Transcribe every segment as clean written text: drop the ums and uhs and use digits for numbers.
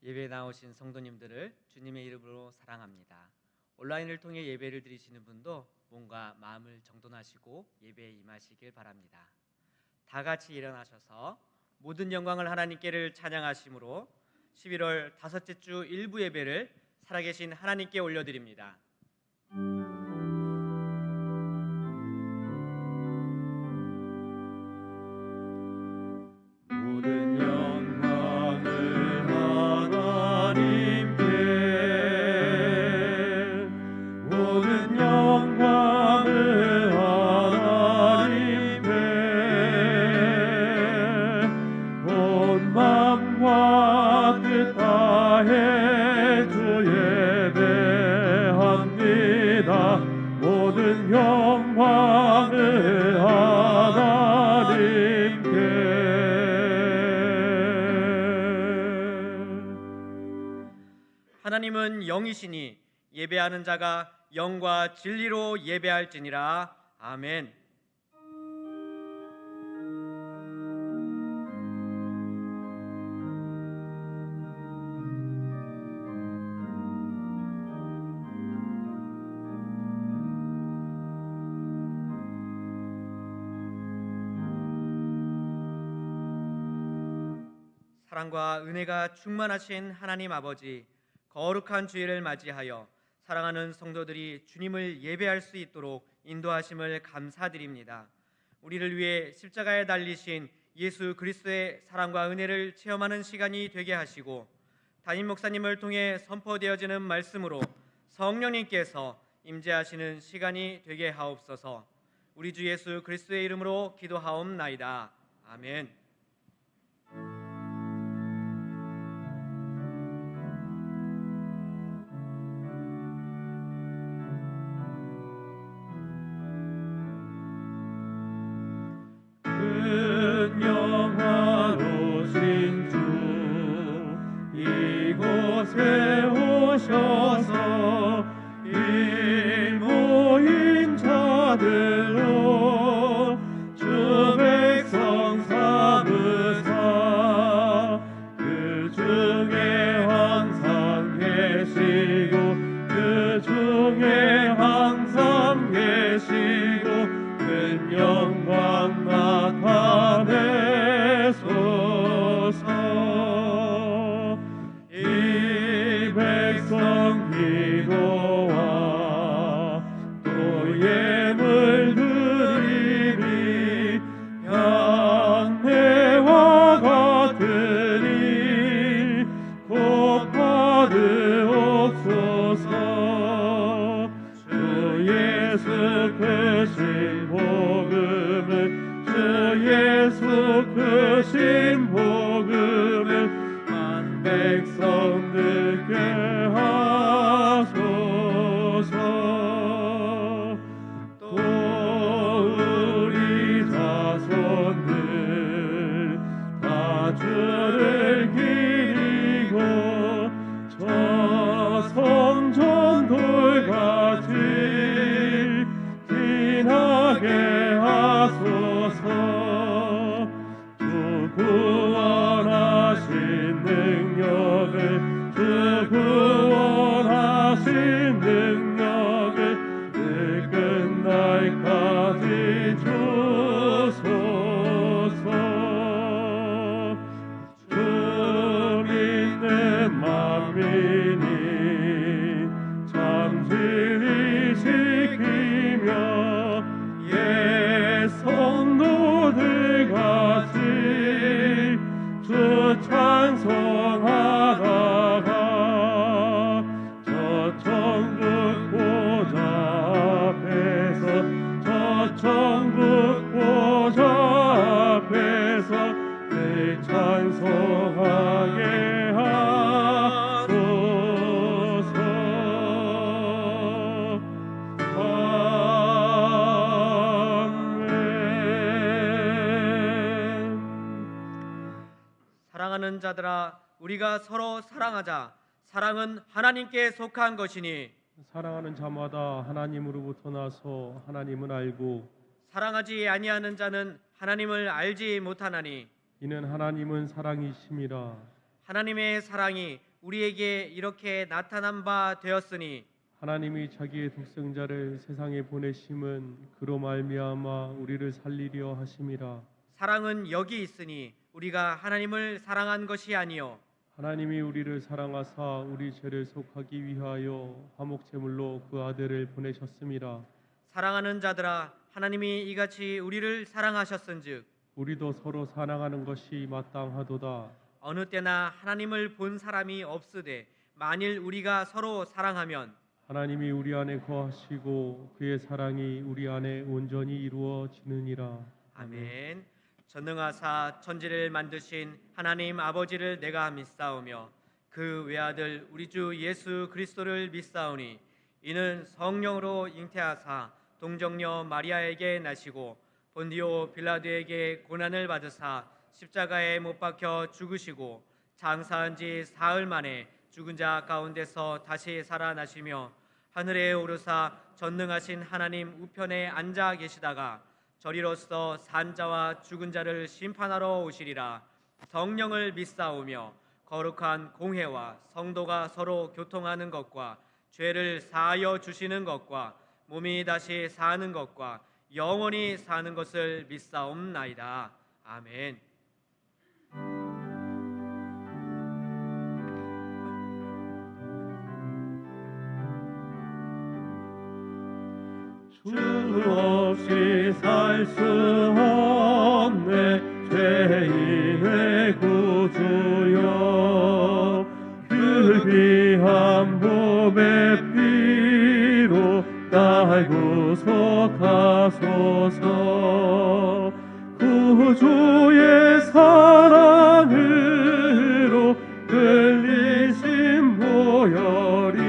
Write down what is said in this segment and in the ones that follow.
예배에 나오신 성도님들을 주님의 이름으로 사랑합니다. 온라인을 통해 예배를 드리시는 분도 몸과 마음을 정돈하시고 예배에 임하시길 바랍니다. 다 같이 일어나셔서 모든 영광을 하나님께를 찬양하심으로 11월 다섯째 주 일부 예배를 살아계신 하나님께 올려드립니다. 모든 영광을 하나님께, 모든 영광을 하나님께, 온 맘과 뜻 다해 주 예배합니다. 모든 영광을 하나님께. 하나님은 영이시니 예배하는 자가 영과 진리로 예배할지니라. 아멘. 사랑과 은혜가 충만하신 하나님 아버지, 거룩한 주일을 맞이하여 사랑하는 성도들이 주님을 예배할 수 있도록 인도하심을 감사드립니다. 우리를 위해 십자가에 달리신 예수 그리스도의 사랑과 은혜를 체험하는 시간이 되게 하시고, 담임 목사님을 통해 선포되어지는 말씀으로 성령님께서 임재하시는 시간이 되게 하옵소서. 우리 주 예수 그리스도의 이름으로 기도하옵나이다. 아멘. 영화로신 주 이곳에 오셔서 이 모인 자들로 주 백성 삼으사 그 중에 항상 계시고 그 중에 항상 계시고 큰 영광 나타내소서. 이 백성 기도와 또 예물 드림이 향내와 같으니 곧 받으옵소서. 주 예수 크신 복음을 주 예수 크신 복음을 만 백성 듣게 하소서. 또 우리 자손들 다 주를 기리고 저 성전 돌같이 빛나게 하소서. 주 구원하신 능력을 주 구원하신 능력을 늘 끝날까지 주소서. 주 믿는 만민이 참 진리 지키며 예 성도들 같이 주 찬송하다가 저 천국 보좌 앞에서 저 천국 보좌 앞에서 늘 찬송하게 하소서. 사랑하는 자들아, 우리가 서로 사랑하자. 사랑은 하나님께 속한 것이니 사랑하는 자마다 하나님으로부터 나서 하나님은 알고 사랑하지 아니하는 자는 하나님을 알지 못하나니 이는 하나님은 사랑이심이라. 하나님의 사랑이 우리에게 이렇게 나타난 바 되었으니 하나님이 자기의 독생자를 세상에 보내심은 그로 말미암아 우리를 살리려 하심이라. 사랑은 여기 있으니 우리가 하나님을 사랑한 것이 아니요 하나님이 우리를 사랑하사 우리 죄를 속하기 위하여 화목 제물로 그 아들을 보내셨음이라. 사랑하는 자들아 하나님이 이같이 우리를 사랑하셨은즉 우리도 서로 사랑하는 것이 마땅하도다. 어느 때나 하나님을 본 사람이 없으되 만일 우리가 서로 사랑하면 하나님이 우리 안에 거하시고 그의 사랑이 우리 안에 온전히 이루어지느니라. 아멘. 전능하사 천지를 만드신 하나님 아버지를 내가 믿사오며 그 외아들 우리 주 예수 그리스도를 믿사오니 이는 성령으로 잉태하사 동정녀 마리아에게 나시고 본디오 빌라도에게 고난을 받으사 십자가에 못 박혀 죽으시고 장사한 지 사흘 만에 죽은 자 가운데서 다시 살아나시며 하늘에 오르사 전능하신 하나님 우편에 앉아 계시다가 저리로서 산자와 죽은 자를 심판하러 오시리라. 성령을 믿사오며 거룩한 공회와 성도가 서로 교통하는 것과 죄를 사하여 주시는 것과 몸이 다시 사는 것과 영원히 사는 것을 믿사옵나이다. 아멘. 주 없이 살 수 없네 죄인의 구주여. 그 귀한 몸의 피로 날 구속하소서. 구주의 사랑으로 흘리신 보혈이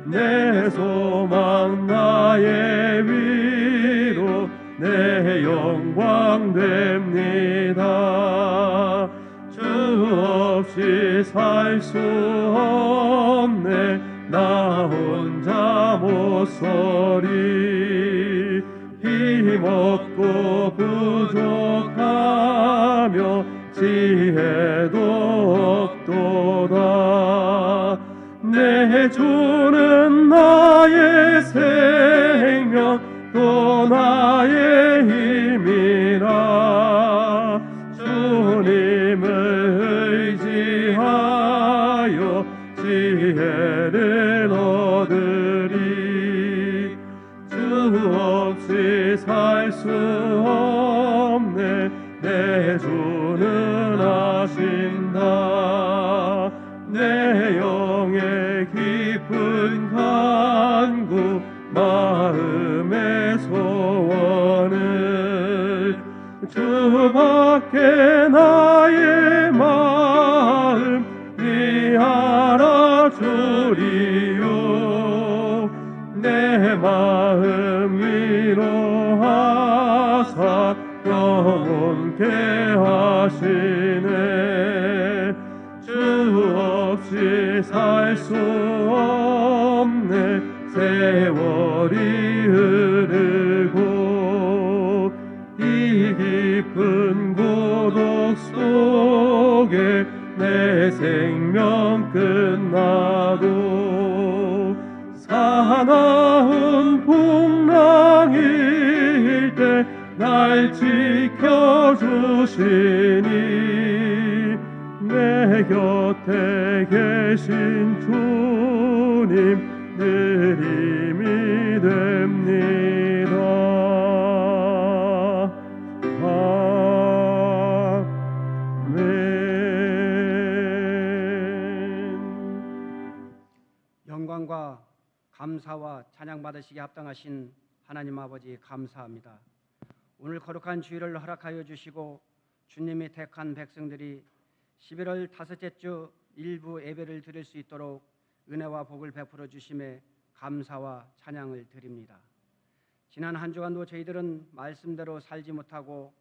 내 소망 나의 위로 내 영광 됩니다. 주 없이 살 수 없네 나 혼자 못 서리. 힘없고 부족하며 지혜도 없도다. 내 주는 나의 생명 또 나의 힘이라. 주님을 의지하여 지혜를 얻으리. 주 없이 살 수 없네 내 주는 아신다. 내 영의 깊은 간구 마음의 소원을 주밖에 나의 마음 이 알아주리요. 내 마음 위로하사 영원케 하시네. 주 없이 살 수 없네 세월이 흐르고 이 깊은 고독 속에 내 생명 끝나도 사나운 풍랑일 때 날 지켜주시니 내 곁에 계신 주님 늘 힘이 됩니다. 아멘. 영광과 감사와 찬양 받으시기 합당하신 하나님 아버지 감사합니다. 오늘 거룩한 주일을 허락하여 주시고 주님이 택한 백성들이 11월 다섯째 주 일부 예배를 드릴 수 있도록 은혜와 복을 베풀어 주심에 감사와 찬양을 드립니다. 지난 한 주간도 저희들은 말씀대로 살지 못하고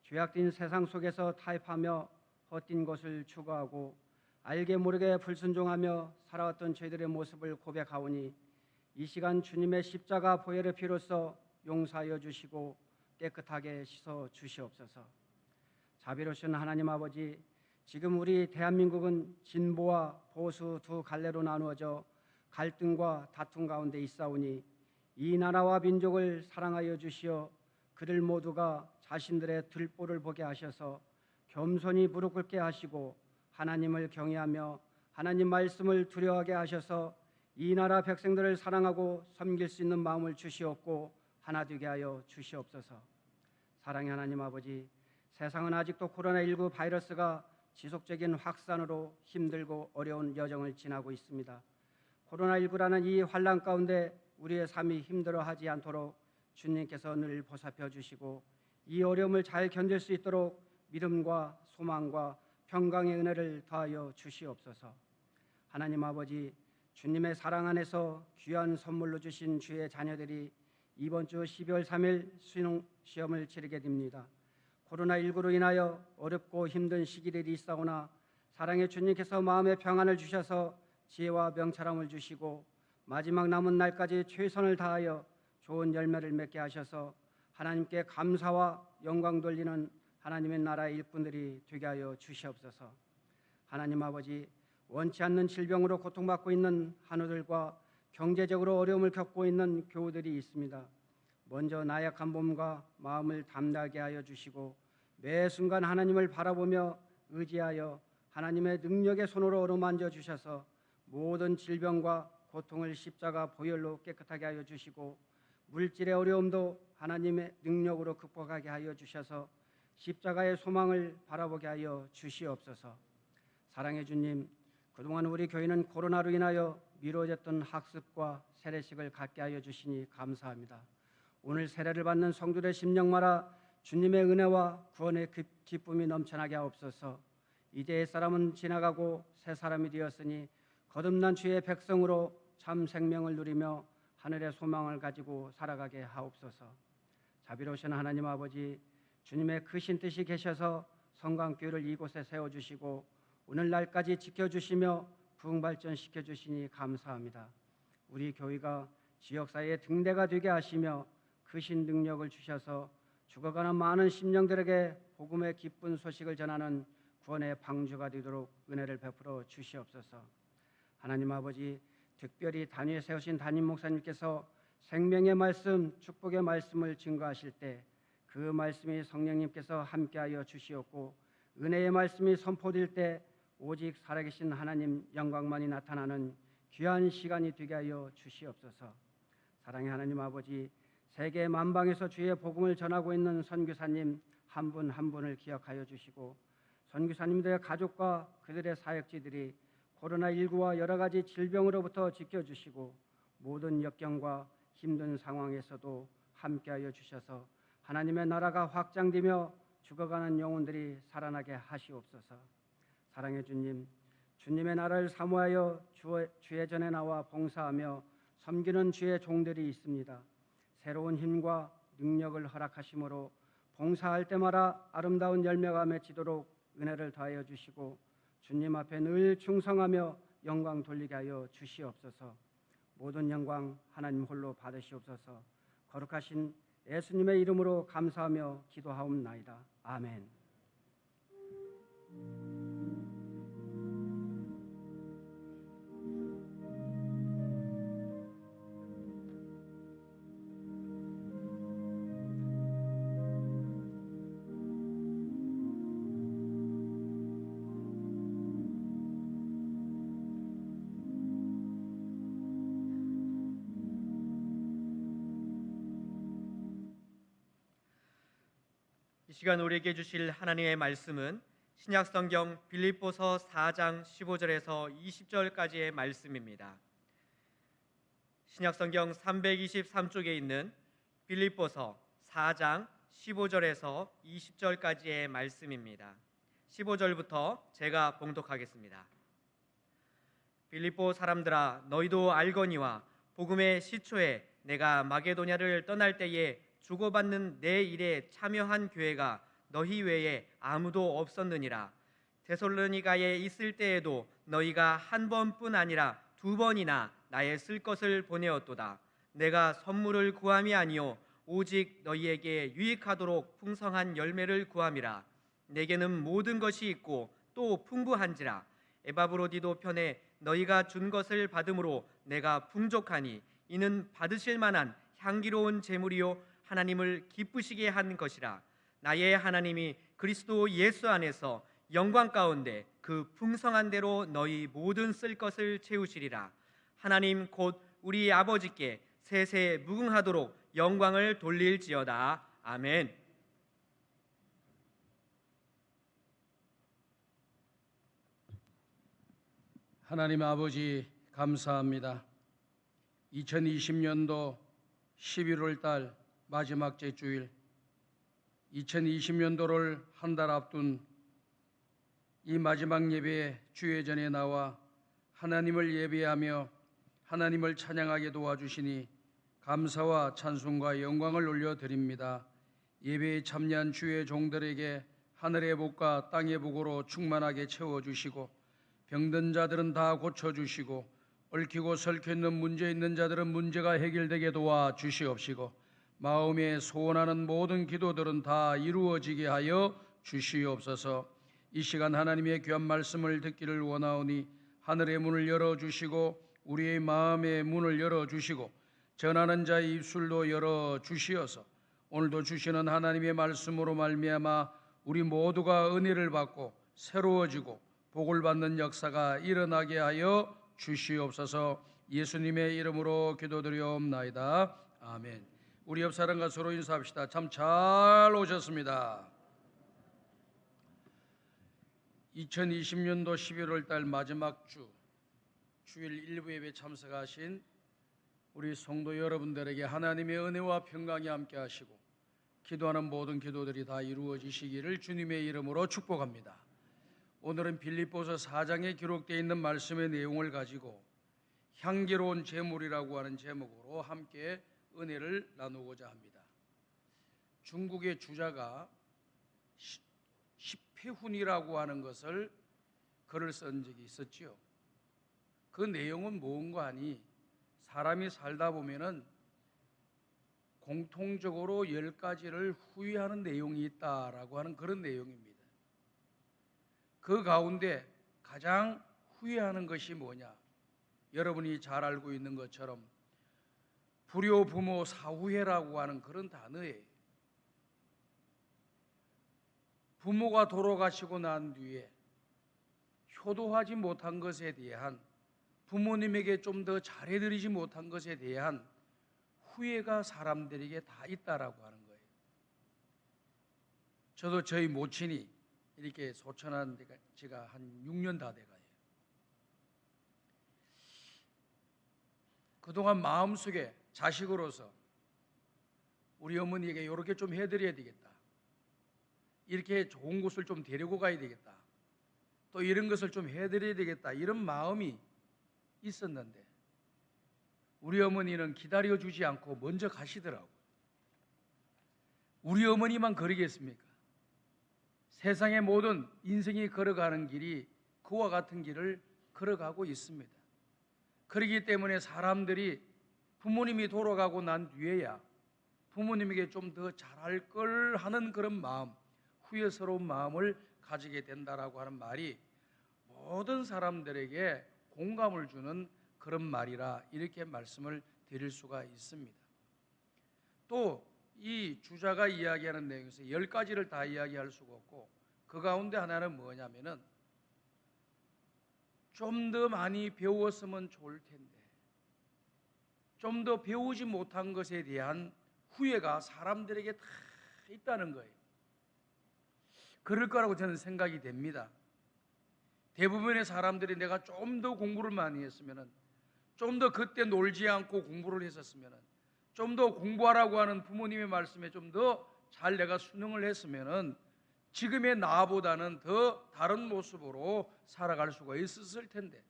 죄악된 세상 속에서 타협하며 헛된 것을 추구하고 알게 모르게 불순종하며 살아왔던 저희들의 모습을 고백하오니 이 시간 주님의 십자가 보혈의 피로써 용서하여 주시고 깨끗하게 씻어 주시옵소서. 자비로우신 하나님 아버지, 지금 우리 대한민국은 진보와 보수 두 갈래로 나누어져 갈등과 다툼 가운데 있사오니 이 나라와 민족을 사랑하여 주시어 그들 모두가 자신들의 들보를 보게 하셔서 겸손히 무릎 꿇게 하시고 하나님을 경외하며 하나님 말씀을 두려워하게 하셔서 이 나라 백성들을 사랑하고 섬길 수 있는 마음을 주시옵고 하나 되게 하여 주시옵소서. 사랑의 하나님 아버지, 세상은 아직도 코로나19 바이러스가 지속적인 확산으로 힘들고 어려운 여정을 지나고 있습니다. 코로나19라는 이 환난 가운데 우리의 삶이 힘들어하지 않도록 주님께서 늘 보살펴 주시고 이 어려움을 잘 견딜 수 있도록 믿음과 소망과 평강의 은혜를 더하여 주시옵소서. 하나님 아버지, 주님의 사랑 안에서 귀한 선물로 주신 주의 자녀들이 이번 주 12월 3일 수능 시험을 치르게 됩니다. 코로나19로 인하여 어렵고 힘든 시기들이 있사오나 사랑의 주님께서 마음의 평안을 주셔서 지혜와 명철함을 주시고 마지막 남은 날까지 최선을 다하여 좋은 열매를 맺게 하셔서 하나님께 감사와 영광 돌리는 하나님의 나라의 일꾼들이 되게 하여 주시옵소서. 하나님 아버지, 원치 않는 질병으로 고통받고 있는 한우들과 경제적으로 어려움을 겪고 있는 교우들이 있습니다. 먼저 나약한 몸과 마음을 담대하게 하여 주시고 매 순간 하나님을 바라보며 의지하여 하나님의 능력의 손으로 어루만져 주셔서 모든 질병과 고통을 십자가 보혈로 깨끗하게 하여 주시고 물질의 어려움도 하나님의 능력으로 극복하게 하여 주셔서 십자가의 소망을 바라보게 하여 주시옵소서. 사랑의 주님, 그동안 우리 교회는 코로나로 인하여 미뤄졌던 학습과 세례식을 갖게 하여 주시니 감사합니다. 오늘 세례를 받는 성도들의 심령마다 주님의 은혜와 구원의 기쁨이 넘쳐나게 하옵소서. 이제 옛사람은 지나가고 새 사람이 되었으니 거듭난 주의 백성으로 참 생명을 누리며 하늘의 소망을 가지고 살아가게 하옵소서. 자비로우신 하나님 아버지, 주님의 크신 뜻이 계셔서 성강교회를 이곳에 세워주시고 오늘날까지 지켜주시며 부흥발전시켜 주시니 감사합니다. 우리 교회가 지역사회의 등대가 되게 하시며 크신 능력을 주셔서 죽어가는 많은 심령들에게 복음의 기쁜 소식을 전하는 구원의 방주가 되도록 은혜를 베풀어 주시옵소서. 하나님 아버지, 특별히 단위에 세우신 담임 목사님께서 생명의 말씀, 축복의 말씀을 증거하실 때 그 말씀이 성령님께서 함께하여 주시옵고 은혜의 말씀이 선포될 때 오직 살아계신 하나님 영광만이 나타나는 귀한 시간이 되게 하여 주시옵소서. 사랑의 하나님 아버지, 세계 만방에서 주의 복음을 전하고 있는 선교사님 한 분 한 분을 기억하여 주시고 선교사님들의 가족과 그들의 사역지들이 코로나19와 여러 가지 질병으로부터 지켜주시고 모든 역경과 힘든 상황에서도 함께하여 주셔서 하나님의 나라가 확장되며 죽어가는 영혼들이 살아나게 하시옵소서. 사랑의 주님, 주님의 나라를 사모하여 주의 전에 나와 봉사하며 섬기는 주의 종들이 있습니다. 새로운 힘과 능력을 허락하심으로 봉사할 때마다 아름다운 열매가 맺히도록 은혜를 더하여 주시고 주님 앞에 늘 충성하며 영광 돌리게 하여 주시옵소서. 모든 영광 하나님 홀로 받으시옵소서. 거룩하신 예수님의 이름으로 감사하며 기도하옵나이다. 아멘. 이 시간 우리에게 주실 하나님의 말씀은 신약성경 빌립보서 4장 15절에서 20절까지의 말씀입니다. 신약성경 323쪽에 있는 빌립보서 4장 15절에서 20절까지의 말씀입니다. 15절부터 제가 봉독하겠습니다. 빌립보 사람들아, 너희도 알거니와 복음의 시초에 내가 마게도냐를 떠날 때에 주고받는 내 일에 참여한 교회가 너희 외에 아무도 없었느니라. 데살로니가에 있을 때에도 너희가 한 번뿐 아니라 두 번이나 나의 쓸 것을 보내었도다. 내가 선물을 구함이 아니요 오직 너희에게 유익하도록 풍성한 열매를 구함이라. 내게는 모든 것이 있고 또 풍부한지라. 에바브로디도 편에 너희가 준 것을 받음으로 내가 풍족하니 이는 받으실 만한 향기로운 제물이요 하나님을 기쁘시게 한 것이라. 나의 하나님이 그리스도 예수 안에서 영광 가운데 그 풍성한 대로 너희 모든 쓸 것을 채우시리라. 하나님 곧 우리 아버지께 세세 무궁하도록 영광을 돌릴지어다. 아멘. 하나님 아버지 감사합니다. 2020년도 11월 달 마지막 주일, 2020년도를 한 달 앞둔 이 마지막 예배에 주의 전에 나와 하나님을 예배하며 하나님을 찬양하게 도와주시니 감사와 찬송과 영광을 올려드립니다. 예배에 참여한 주의 종들에게 하늘의 복과 땅의 복으로 충만하게 채워주시고 병든 자들은 다 고쳐주시고 얽히고 설켜있는 문제 있는 자들은 문제가 해결되게 도와주시옵시고 마음에 소원하는 모든 기도들은 다 이루어지게 하여 주시옵소서. 이 시간 하나님의 귀한 말씀을 듣기를 원하오니 하늘의 문을 열어주시고 우리의 마음의 문을 열어주시고 전하는 자의 입술도 열어주시어서 오늘도 주시는 하나님의 말씀으로 말미암아 우리 모두가 은혜를 받고 새로워지고 복을 받는 역사가 일어나게 하여 주시옵소서. 예수님의 이름으로 기도드리옵나이다. 아멘. 우리 옆 사람과 서로 인사합시다. 참 잘 오셨습니다. 2020년도 11월 달 마지막 주일 일부 예배 참석하신 우리 성도 여러분들에게 하나님의 은혜와 평강이 함께 하시고 기도하는 모든 기도들이 다 이루어지시기를 주님의 이름으로 축복합니다. 오늘은 빌립보서 4장에 기록되어 있는 말씀의 내용을 가지고 향기로운 제물이라고 하는 제목으로 함께 은혜를 나누고자 합니다. 중국의 주자가 십회훈이라고 하는 것을 글을 쓴 적이 있었지요. 그 내용은 뭔가 하니 사람이 살다 보면은 공통적으로 10가지를 후회하는 내용이 있다라고 하는 그런 내용입니다. 그 가운데 가장 후회하는 것이 뭐냐? 여러분이 잘 알고 있는 것처럼 불효 부모 사후회라고 하는 그런 단어예요. 부모가 돌아가시고 난 뒤에 효도하지 못한 것에 대한, 부모님에게 좀 더 잘해드리지 못한 것에 대한 후회가 사람들에게 다 있다라고 하는 거예요. 저도 저희 모친이 이렇게 소천한 지가 한 6년 다 돼가요. 그동안 마음속에 자식으로서 우리 어머니에게 이렇게 좀 해드려야 되겠다, 이렇게 좋은 곳을 좀 데리고 가야 되겠다, 또 이런 것을 좀 해드려야 되겠다, 이런 마음이 있었는데 우리 어머니는 기다려주지 않고 먼저 가시더라고요. 우리 어머니만 그러겠습니까? 세상의 모든 인생이 걸어가는 길이 그와 같은 길을 걸어가고 있습니다. 그렇기 때문에 사람들이 부모님이 돌아가고 난 뒤에야 부모님에게 좀 더 잘할 걸 하는 그런 마음, 후회스러운 마음을 가지게 된다라고 하는 말이 모든 사람들에게 공감을 주는 그런 말이라 이렇게 말씀을 드릴 수가 있습니다. 또 이 주자가 이야기하는 내용에서 10가지를 다 이야기할 수가 없고 그 가운데 하나는 뭐냐면은 좀 더 많이 배웠으면 좋을 텐데 좀 더 배우지 못한 것에 대한 후회가 사람들에게 다 있다는 거예요. 그럴 거라고 저는 생각이 됩니다. 대부분의 사람들이 내가 좀 더 공부를 많이 했으면은, 좀 더 그때 놀지 않고 공부를 했었으면은, 좀 더 공부하라고 하는 부모님의 말씀에 좀 더 잘 내가 순응을 했으면은 지금의 나보다는 더 다른 모습으로 살아갈 수가 있었을 텐데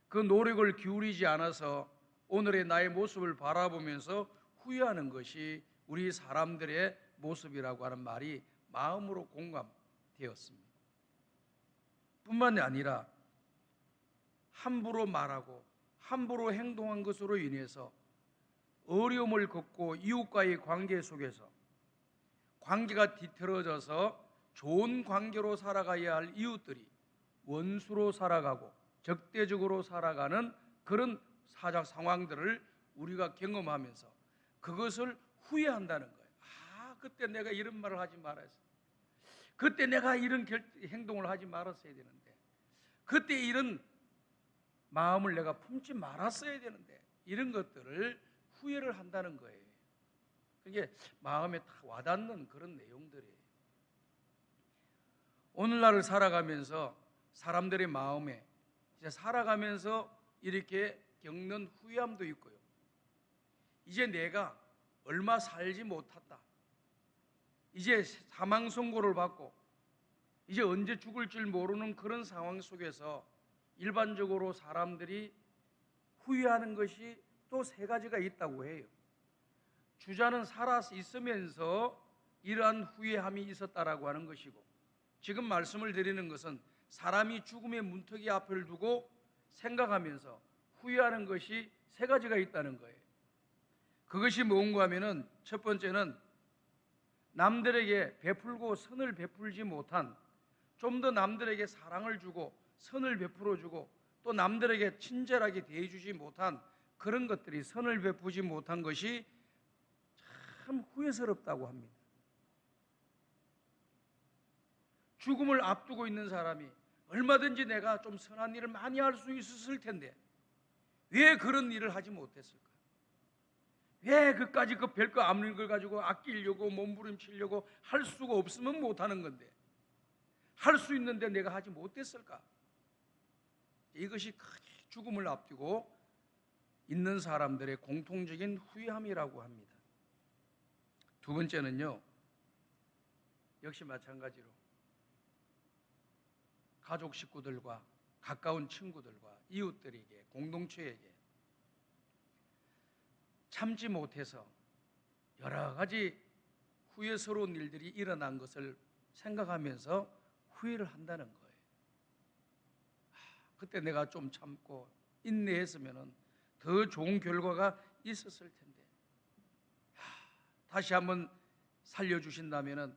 그 노력을 기울이지 않아서 오늘의 나의 모습을 바라보면서 후회하는 것이 우리 사람들의 모습이라고 하는 말이 마음으로 공감되었습니다. 뿐만이 아니라 함부로 말하고 함부로 행동한 것으로 인해서 어려움을 겪고 이웃과의 관계 속에서 관계가 뒤틀어져서 좋은 관계로 살아가야 할 이웃들이 원수로 살아가고 적대적으로 살아가는 그런 사작 상황들을 우리가 경험하면서 그것을 후회한다는 거예요. 그때 내가 이런 말을 하지 말았어. 그때 내가 이런 행동을 하지 말았어야 되는데, 그때 이런 마음을 내가 품지 말았어야 되는데, 이런 것들을 후회를 한다는 거예요. 그게 마음에 딱 와닿는 그런 내용들이에요. 오늘날을 살아가면서 사람들의 마음에 이제 살아가면서 이렇게 겪는 후회함도 있고요. 이제 내가 얼마 살지 못했다. 이제 사망 선고를 받고 이제 언제 죽을 줄 모르는 그런 상황 속에서 일반적으로 사람들이 후회하는 것이 또 세 가지가 있다고 해요. 주자는 살아 있으면서 이러한 후회함이 있었다라고 하는 것이고, 지금 말씀을 드리는 것은 사람이 죽음의 문턱이 앞을 두고 생각하면서 후회하는 것이 세 가지가 있다는 거예요. 그것이 뭔가 하면은 첫 번째는 남들에게 베풀고 선을 베풀지 못한, 좀 더 남들에게 사랑을 주고 선을 베풀어 주고 또 남들에게 친절하게 대해주지 못한 그런 것들이, 선을 베푸지 못한 것이 참 후회스럽다고 합니다. 죽음을 앞두고 있는 사람이 얼마든지 내가 좀 선한 일을 많이 할 수 있었을 텐데 왜 그런 일을 하지 못했을까? 왜 그까지 그 별거 없는 걸 가지고 아끼려고 몸부림치려고 할 수가 없으면 못하는 건데 할 수 있는데 내가 하지 못했을까? 이것이 크게 죽음을 앞두고 있는 사람들의 공통적인 후회함이라고 합니다. 두 번째는요, 역시 마찬가지로 가족 식구들과 가까운 친구들과 이웃들에게, 공동체에게 참지 못해서 여러 가지 후회스러운 일들이 일어난 것을 생각하면서 후회를 한다는 거예요. 그때 내가 좀 참고 인내했으면 더 좋은 결과가 있었을 텐데, 다시 한번 살려주신다면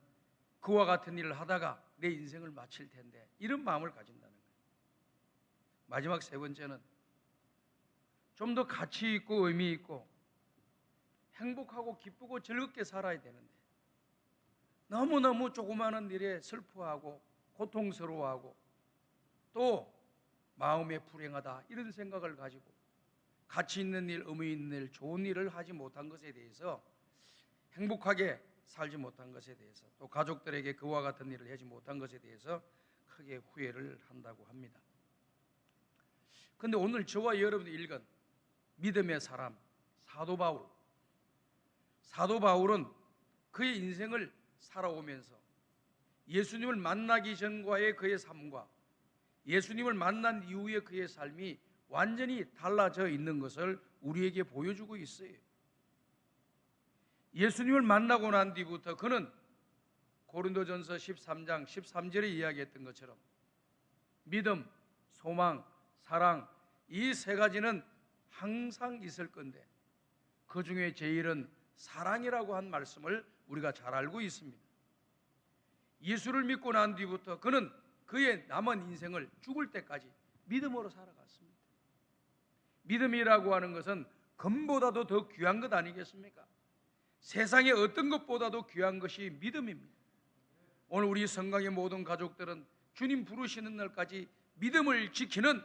그와 같은 일을 하다가 내 인생을 마칠 텐데, 이런 마음을 가진다는 거예요. 마지막 세 번째는 좀 더 가치 있고 의미 있고 행복하고 기쁘고 즐겁게 살아야 되는데 너무너무 조그마한 일에 슬퍼하고 고통스러워하고 또 마음에 불행하다 이런 생각을 가지고 가치 있는 일, 의미 있는 일, 좋은 일을 하지 못한 것에 대해서, 행복하게 살지 못한 것에 대해서, 또 가족들에게 그와 같은 일을 하지 못한 것에 대해서 크게 후회를 한다고 합니다. 그런데 오늘 저와 여러분이 읽은 믿음의 사람 사도 바울, 사도 바울은 그의 인생을 살아오면서 예수님을 만나기 전과의 그의 삶과 예수님을 만난 이후의 그의 삶이 완전히 달라져 있는 것을 우리에게 보여주고 있어요. 예수님을 만나고 난 뒤부터 그는 고린도전서 13장 13절에 이야기했던 것처럼 믿음, 소망, 사랑, 이 세 가지는 항상 있을 건데 그 중에 제일은 사랑이라고 한 말씀을 우리가 잘 알고 있습니다. 예수를 믿고 난 뒤부터 그는 그의 남은 인생을 죽을 때까지 믿음으로 살아갔습니다. 믿음이라고 하는 것은 금보다도 더 귀한 것 아니겠습니까? 세상의 어떤 것보다도 귀한 것이 믿음입니다. 오늘 우리 성강의 모든 가족들은 주님 부르시는 날까지 믿음을 지키는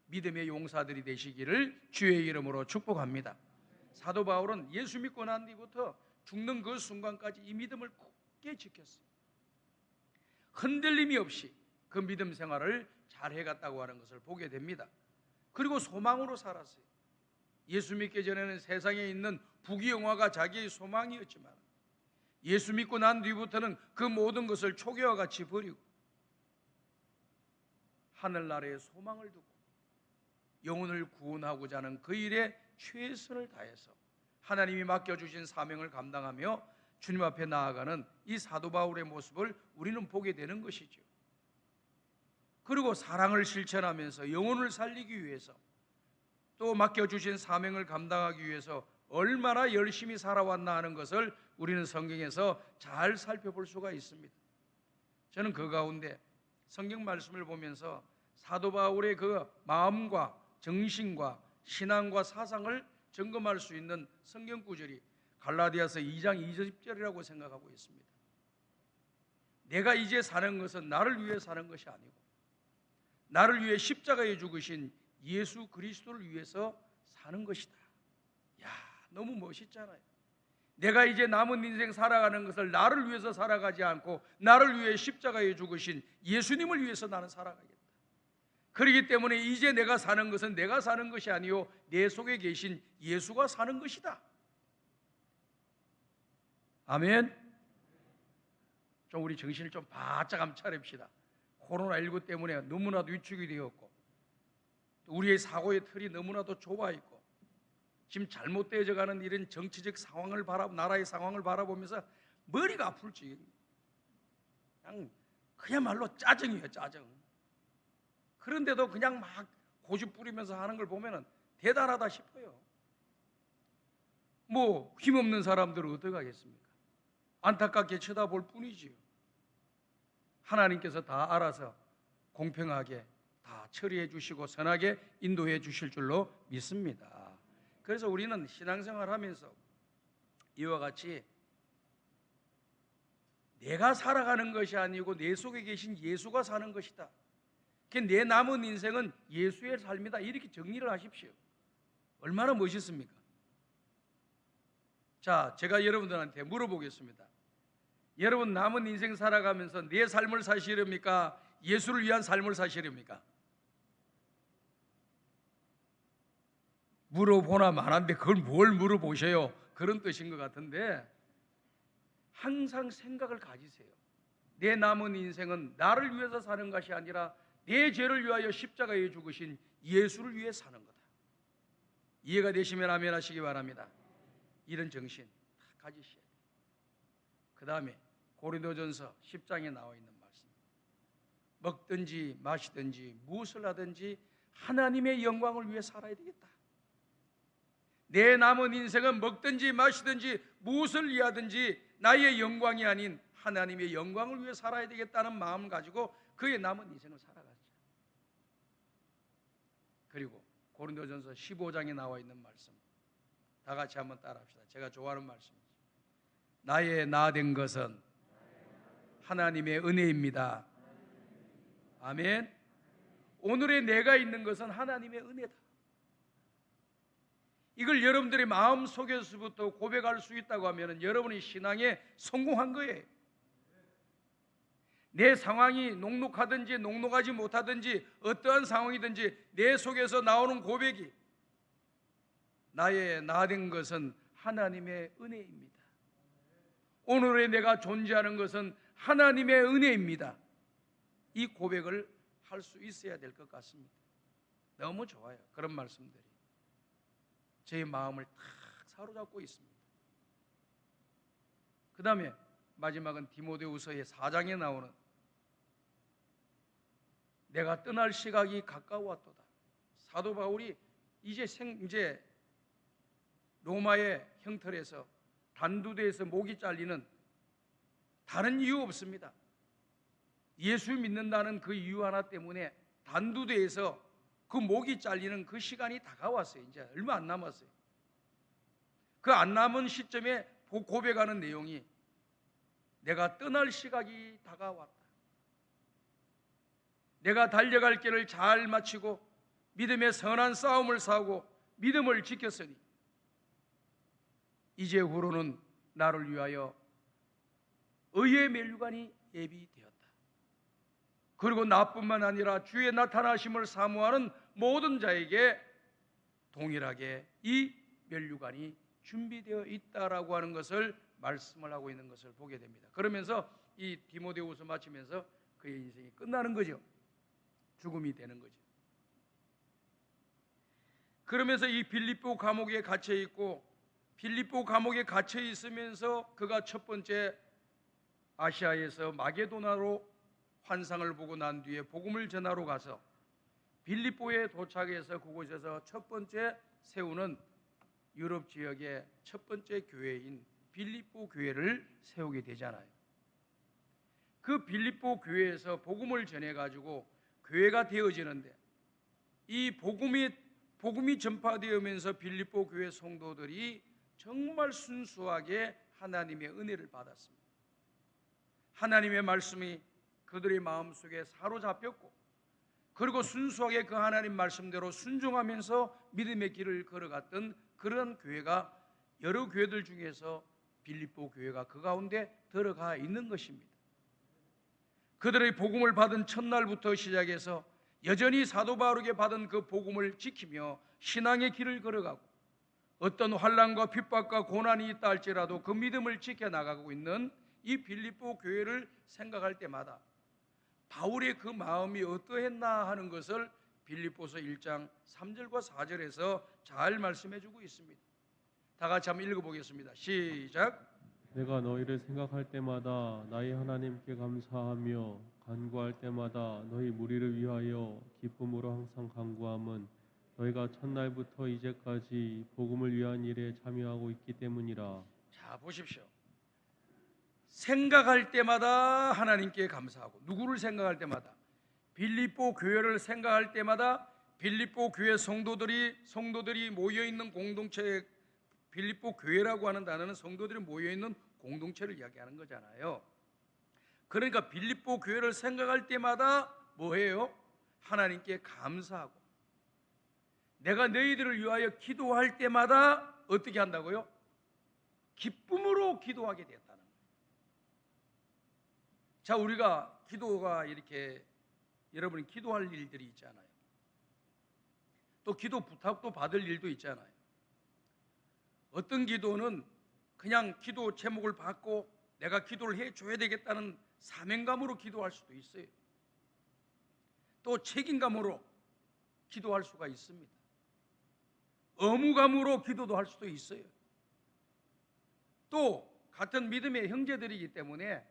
믿음의 용사들이 되시기를 주의 이름으로 축복합니다. 사도 바울은 예수 믿고 난 뒤부터 죽는 그 순간까지 이 믿음을 굳게 지켰어요. 흔들림이 없이 그 믿음 생활을 잘 해갔다고 하는 것을 보게 됩니다. 그리고 소망으로 살았어요. 예수 믿기 전에는 세상에 있는 부귀영화가 자기의 소망이었지만 예수 믿고 난 뒤부터는 그 모든 것을 초기와 같이 버리고 하늘나라에 소망을 두고 영혼을 구원하고자 하는 그 일에 최선을 다해서 하나님이 맡겨주신 사명을 감당하며 주님 앞에 나아가는 이 사도 바울의 모습을 우리는 보게 되는 것이죠. 그리고 사랑을 실천하면서 영혼을 살리기 위해서 또 맡겨주신 사명을 감당하기 위해서 얼마나 열심히 살아왔나 하는 것을 우리는 성경에서 잘 살펴볼 수가 있습니다. 저는 그 가운데 성경 말씀을 보면서 사도 바울의 그 마음과 정신과 신앙과 사상을 점검할 수 있는 성경 구절이 갈라디아서 2장 20절이라고 생각하고 있습니다. 내가 이제 사는 것은 나를 위해 사는 것이 아니고 나를 위해 십자가에 죽으신 예수 그리스도를 위해서 사는 것이다. 야, 너무 멋있잖아요. 내가 이제 남은 인생 살아가는 것을 나를 위해서 살아가지 않고 나를 위해 십자가에 죽으신 예수님을 위해서 나는 살아가겠다. 그렇기 때문에 이제 내가 사는 것은 내가 사는 것이 아니요 내 속에 계신 예수가 사는 것이다. 아멘. 좀 우리 정신을 좀 바짝 한번 차립시다. 코로나19 때문에 너무나도 위축이 되었고 우리의 사고의 틀이 너무나도 좁아 있고 지금 잘못되어져 가는 이런 정치적 상황을 나라의 상황을 바라보면서 머리가 아플 지경입니다. 그야말로 짜증이에요, 짜증. 그런데도 그냥 막 고집 부리면서 하는 걸 보면 대단하다 싶어요. 뭐 힘없는 사람들은 어떻게 하겠습니까? 안타깝게 쳐다볼 뿐이지요. 하나님께서 다 알아서 공평하게 다 처리해 주시고 선하게 인도해 주실 줄로 믿습니다. 그래서 우리는 신앙생활 하면서 이와 같이 내가 살아가는 것이 아니고 내 속에 계신 예수가 사는 것이다. 내 남은 인생은 예수의 삶이다. 이렇게 정리를 하십시오. 얼마나 멋있습니까? 자, 제가 여러분들한테 물어보겠습니다. 여러분 남은 인생 살아가면서 내 삶을 사시렵니까? 예수를 위한 삶을 사시렵니까? 물어보나 마나인데 그걸 뭘 물어보셔요? 그런 뜻인 것 같은데 항상 생각을 가지세요. 내 남은 인생은 나를 위해서 사는 것이 아니라 내 죄를 위하여 십자가에 죽으신 예수를 위해 사는 거다. 이해가 되시면 아멘 하시기 바랍니다. 이런 정신 다 가지셔야 돼요. 그 다음에 고린도전서 10장에 나와 있는 말씀, 먹든지 마시든지 무엇을 하든지 하나님의 영광을 위해 살아야 되겠다. 내 남은 인생은 먹든지 마시든지 무엇을 위하든지 나의 영광이 아닌 하나님의 영광을 위해 살아야 되겠다는 마음을 가지고 그의 남은 인생을 살아가자. 그리고 고린도전서 15장에 나와 있는 말씀 다 같이 한번 따라합시다. 제가 좋아하는 말씀이죠. 나의 나 된 것은 하나님의 은혜입니다. 아멘. 오늘의 내가 있는 것은 하나님의 은혜다. 이걸 여러분들의 마음 속에서부터 고백할 수 있다고 하면 여러분이 신앙에 성공한 거예요. 내 상황이 녹록하든지 녹록하지 못하든지 어떠한 상황이든지 내 속에서 나오는 고백이 나의 나 된 것은 하나님의 은혜입니다. 오늘의 내가 존재하는 것은 하나님의 은혜입니다. 이 고백을 할 수 있어야 될 것 같습니다. 너무 좋아요. 그런 말씀들이 제 마음을 탁 사로잡고 있습니다. 그 다음에 마지막은 디모데후서의 4장에 나오는 내가 떠날 시각이 가까웠도다. 사도 바울이 이제 로마의 형틀에서 단두대에서 목이 잘리는 다른 이유 없습니다. 예수 믿는다는 그 이유 하나 때문에 단두대에서 그 목이 잘리는 그 시간이 다가왔어요. 이제 얼마 안 남았어요. 그 안 남은 시점에 고백하는 내용이 내가 떠날 시각이 다가왔다. 내가 달려갈 길을 잘 마치고 믿음의 선한 싸움을 싸우고 믿음을 지켰으니 이제 후로는 나를 위하여 의의 면류관이 예비되었다. 그리고 나뿐만 아니라 주의 나타나심을 사모하는 모든 자에게 동일하게 이 면류관이 준비되어 있다라고 하는 것을 말씀을 하고 있는 것을 보게 됩니다. 그러면서 이 디모데후서 마치면서 그의 인생이 끝나는 거죠. 죽음이 되는 거죠. 그러면서 이 빌립보 감옥에 갇혀 있고 빌립보 감옥에 갇혀 있으면서 그가 첫 번째 아시아에서 마게도나로 환상을 보고 난 뒤에 복음을 전하러 가서 빌립보에 도착해서 그곳에서 첫 번째 세우는 유럽 지역의 첫 번째 교회인 빌립보 교회를 세우게 되잖아요. 그 빌립보 교회에서 복음을 전해 가지고 교회가 되어지는데, 이 복음이 전파되면서 빌립보 교회 성도들이 정말 순수하게 하나님의 은혜를 받았습니다. 하나님의 말씀이 그들의 마음속에 사로잡혔고, 그리고 순수하게 그 하나님 말씀대로 순종하면서 믿음의 길을 걸어갔던 그런 교회가, 여러 교회들 중에서 빌립보 교회가 그 가운데 들어가 있는 것입니다. 그들의 복음을 받은 첫날부터 시작해서 여전히 사도 바울에게 받은 그 복음을 지키며 신앙의 길을 걸어가고, 어떤 환난과 핍박과 고난이 있다 할지라도 그 믿음을 지켜나가고 있는 이 빌립보 교회를 생각할 때마다 바울의 그 마음이 어떠했나 하는 것을 빌립보서 1장 3절과 4절에서 잘 말씀해 주고 있습니다. 다 같이 한번 읽어보겠습니다. 시작. 내가 너희를 생각할 때마다 나의 하나님께 감사하며 간구할 때마다 너희 무리를 위하여 기쁨으로 항상 간구함은 너희가 첫날부터 이제까지 복음을 위한 일에 참여하고 있기 때문이라. 자, 보십시오. 생각할 때마다 하나님께 감사하고, 누구를 생각할 때마다? 빌립보 교회를 생각할 때마다 빌립보 교회 성도들이 모여 있는 공동체, 빌립보 교회라고 하는 단어는 성도들이 모여 있는 공동체를 이야기하는 거잖아요. 그러니까 빌립보 교회를 생각할 때마다 뭐해요? 하나님께 감사하고, 내가 너희들을 위하여 기도할 때마다 어떻게 한다고요? 기쁨으로 기도하게 되었다는 거예요. 자, 우리가 기도가 이렇게, 여러분이 기도할 일들이 있잖아요. 또 기도 부탁도 받을 일도 있잖아요. 어떤 기도는 그냥 기도 제목을 받고 내가 기도를 해줘야 되겠다는 사명감으로 기도할 수도 있어요. 또 책임감으로 기도할 수가 있습니다. 의무감으로 기도도 할 수도 있어요. 또 같은 믿음의 형제들이기 때문에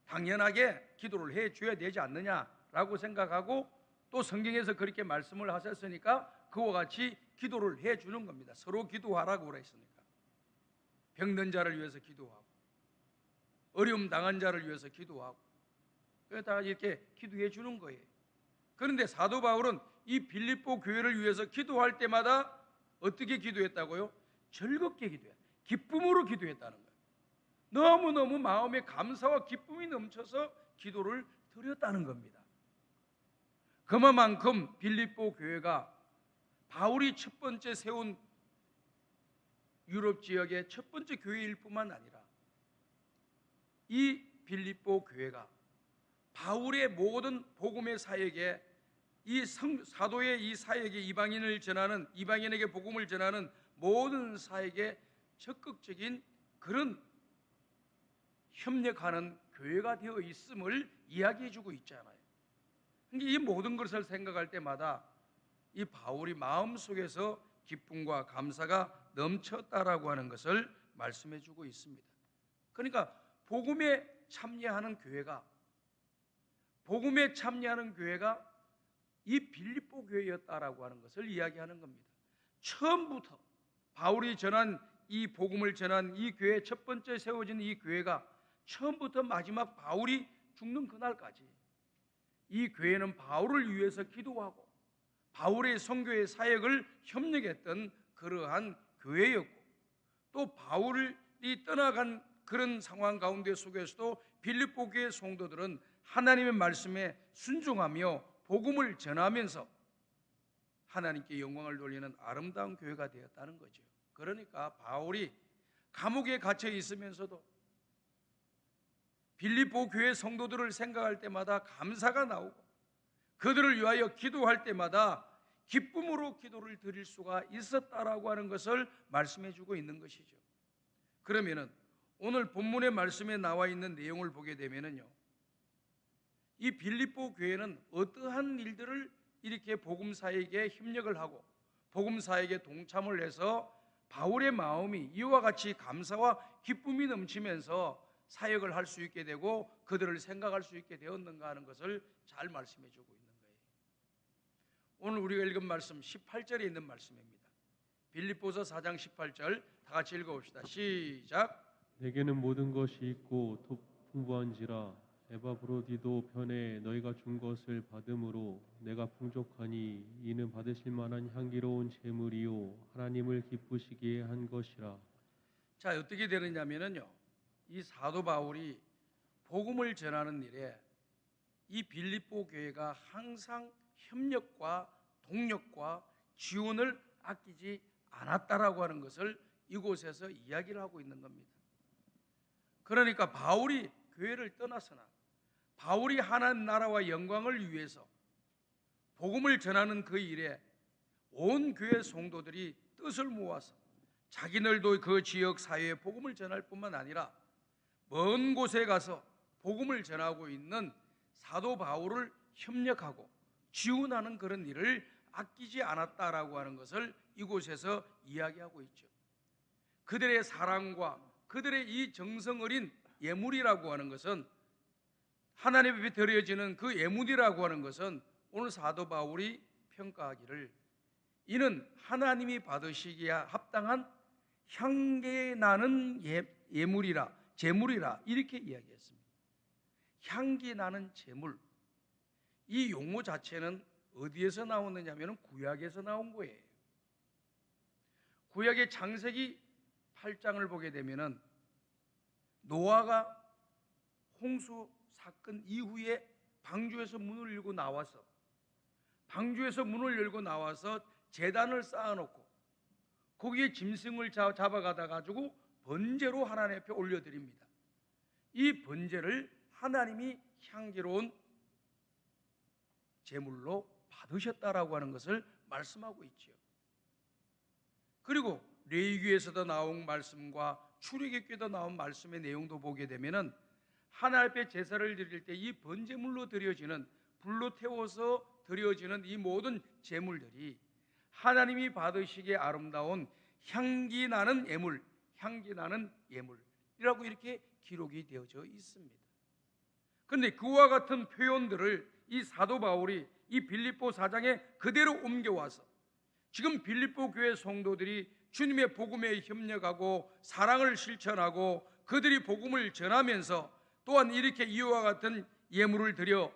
당연하게 기도를 해줘야 되지 않느냐라고 생각하고, 또 성경에서 그렇게 말씀을 하셨으니까 그와 같이 기도를 해주는 겁니다. 서로 기도하라고 그랬으니까. 병든 자를 위해서 기도하고, 어려움 당한 자를 위해서 기도하고, 다 이렇게 기도해 주는 거예요. 그런데 사도 바울은 이 빌립보 교회를 위해서 기도할 때마다 어떻게 기도했다고요? 즐겁게 기도해, 기쁨으로 기도했다는 거예요. 너무너무 마음에 감사와 기쁨이 넘쳐서 기도를 드렸다는 겁니다. 그만큼 빌립보 교회가 바울이 첫 번째 세운 유럽 지역의 첫 번째 교회일 뿐만 아니라, 이 빌립보 교회가 바울의 모든 복음의 사역에, 이 사도의 이 사역에, 이방인에게 복음을 전하는 모든 사역에 적극적인 그런 협력하는 교회가 되어 있음을 이야기해 주고 있잖아요. 이 모든 것을 생각할 때마다 이 바울이 마음속에서 기쁨과 감사가 넘쳤다라고 하는 것을 말씀해 주고 있습니다. 그러니까 복음에 참여하는 교회가 이 빌립보 교회였다라고 하는 것을 이야기하는 겁니다. 처음부터 바울이 전한 이 복음을 전한 이 교회, 첫 번째 세워진 이 교회가 처음부터 마지막 바울이 죽는 그날까지 이 교회는 바울을 위해서 기도하고 바울의 선교의 사역을 협력했던 그러한 교회였고, 또 바울이 떠나간 그런 상황 가운데 속에서도 빌립보 교회 성도들은 하나님의 말씀에 순종하며 복음을 전하면서 하나님께 영광을 돌리는 아름다운 교회가 되었다는 거죠. 그러니까 바울이 감옥에 갇혀 있으면서도 빌립보 교회 성도들을 생각할 때마다 감사가 나오고, 그들을 위하여 기도할 때마다 기쁨으로 기도를 드릴 수가 있었다라고 하는 것을 말씀해 주고 있는 것이죠. 그러면은 오늘 본문의 말씀에 나와 있는 내용을 보게 되면은요, 이 빌립보 교회는 어떠한 일들을 이렇게 복음 사역에 협력을 하고 복음 사역에 동참을 해서 바울의 마음이 이와 같이 감사와 기쁨이 넘치면서 사역을 할 수 있게 되고 그들을 생각할 수 있게 되었는가 하는 것을 잘 말씀해 주고 있는 거예요. 오늘 우리가 읽은 말씀 18절에 있는 말씀입니다. 빌립보서 4장 18절 다 같이 읽어봅시다. 시작. 내게는 모든 것이 있고 풍부한지라 에바브로디도 편에 너희가 준 것을 받음으로 내가 풍족하니 이는 받으실 만한 향기로운 제물이요 하나님을 기쁘시게 한 것이라. 자, 어떻게 되느냐면요, 이 사도 바울이 복음을 전하는 일에 이 빌립보 교회가 항상 협력과 동력과 지원을 아끼지 않았다라고 하는 것을 이곳에서 이야기를 하고 있는 겁니다. 그러니까 바울이 교회를 떠나서나 바울이 하나님 나라와 영광을 위해서 복음을 전하는 그 일에 온 교회 성도들이 뜻을 모아서 자기들도 그 지역 사회에 복음을 전할 뿐만 아니라 먼 곳에 가서 복음을 전하고 있는 사도 바울을 협력하고 지원하는 그런 일을 아끼지 않았다라고 하는 것을 이곳에서 이야기하고 있죠. 그들의 사랑과 그들의 이 정성 어린 예물이라고 하는 것은, 하나님 앞에 드려지는 그 예물이라고 하는 것은 오늘 사도 바울이 평가하기를 이는 하나님이 받으시기에 합당한 향기 나는 예물이라, 제물이라 이렇게 이야기했습니다. 향기 나는 제물, 이 용어 자체는 어디에서 나오느냐면 구약에서 나온 거예요. 구약의 창세기 8장을 보게 되면은 노아가 홍수 사건 이후에 방주에서 문을 열고 나와서 제단을 쌓아놓고 거기에 짐승을 잡아가다 가지고 번제로 하나님 앞에 올려드립니다. 이 번제를 하나님이 향기로운 제물로 받으셨다라고 하는 것을 말씀하고 있죠. 그리고 레위기에서도 나온 말씀과 출애굽기에도 나온 말씀의 내용도 보게 되면은 하나님 앞에 제사를 드릴 때 이 번제물로 드려지는, 불로 태워서 드려지는 이 모든 제물들이 하나님이 받으시기에 아름다운 향기 나는 예물, 향기 나는 예물이라고 이렇게 기록이 되어져 있습니다. 그런데 그와 같은 표현들을 이 사도 바울이 이 빌립보 4장에 그대로 옮겨와서 지금 빌립보 교회 성도들이 주님의 복음에 협력하고 사랑을 실천하고 그들이 복음을 전하면서 또한 이렇게 이와 같은 예물을 드려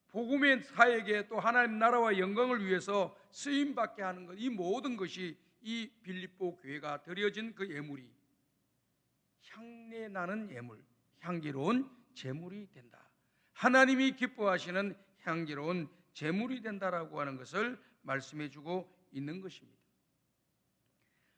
복음의 사역에 또 하나님 나라와 영광을 위해서 쓰임받게 하는 것, 이 모든 것이 이 빌립보 교회가 드려진 그 예물이 향내 나는 예물, 향기로운 제물이 된다. 하나님이 기뻐하시는 향기로운 제물이 된다라고 하는 것을 말씀해주고 있는 것입니다.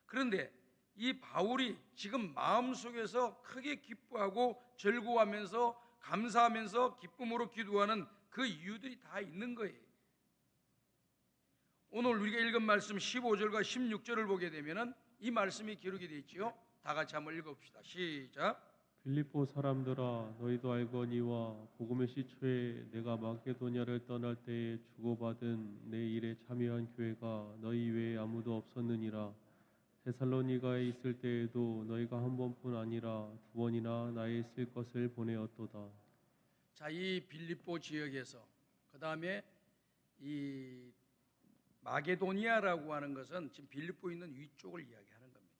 그런데 이 바울이 지금 마음속에서 크게 기뻐하고 즐거워하면서 감사하면서 기쁨으로 기도하는 그 이유들이 다 있는 거예요. 오늘 우리가 읽은 말씀 15절과 16절을 보게 되면 이 말씀이 기록이 되어 있지요. 다 같이 한번 읽어봅시다. 시작. 빌립보 사람들아 너희도 알거니와 복음의 시초에 내가 마게도냐를 떠날 때에 주고받은 내 일에 참여한 교회가 너희 외에 아무도 없었느니라. 데살로니가에 있을 때에도 너희가 한 번뿐 아니라 두 번이나 나에 있을 것을 보내었도다. 자, 이 빌립보 지역에서 그 다음에 이 마게도니아라고 하는 것은 지금 빌립보 있는 위쪽을 이야기하는 겁니다.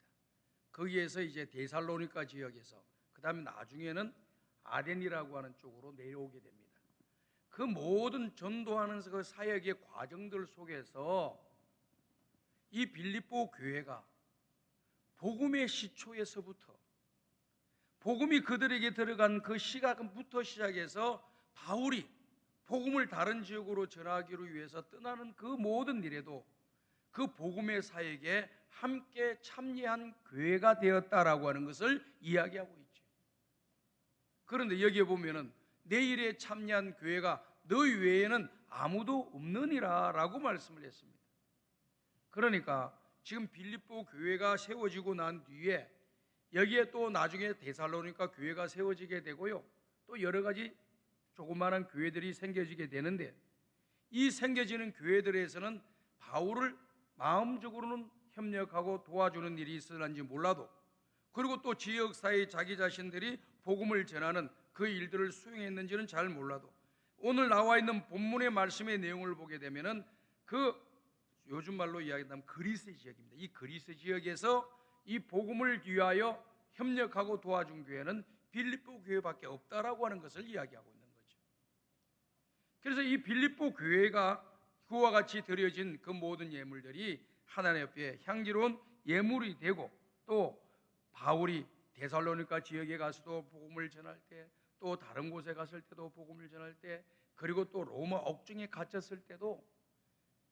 거기에서 이제 데살로니가 지역에서 그 다음에 나중에는 아덴이라고 하는 쪽으로 내려오게 됩니다. 그 모든 전도하는 그 사역의 과정들 속에서 이 빌립보 교회가 복음의 시초에서부터 복음이 그들에게 들어간 그 시각부터 시작해서 바울이 복음을 다른 지역으로 전하기로 위해서 떠나는 그 모든 일에도 그 복음의 사역에 함께 참여한 교회가 되었다라고 하는 것을 이야기하고 있죠. 그런데 여기에 보면은 내 일에 참여한 교회가 너희 외에는 아무도 없느니라 라고 말씀을 했습니다. 그러니까 지금 빌립보 교회가 세워지고 난 뒤에 여기에 또 나중에 데살로니가 교회가 세워지게 되고요, 또 여러 가지 조그마한 교회들이 생겨지게 되는데 이 생겨지는 교회들에서는 바울을 마음적으로는 협력하고 도와주는 일이 있었는지 몰라도, 그리고 또 지역사회 자기 자신들이 복음을 전하는 그 일들을 수행했는지는 잘 몰라도 오늘 나와 있는 본문의 말씀의 내용을 보게 되면은 그 요즘 말로 이야기하면 그리스 지역입니다. 이 그리스 지역에서 이 복음을 위하여 협력하고 도와준 교회는 빌립보 교회밖에 없다라고 하는 것을 이야기하고 있는 거죠. 그래서 이 빌립보 교회가 그와 같이 드려진 그 모든 예물들이 하나님 앞에 향기로운 예물이 되고, 또 바울이 데살로니가 지역에 가서도 복음을 전할 때, 또 다른 곳에 갔을 때도 복음을 전할 때, 그리고 또 로마 옥중에 갇혔을 때도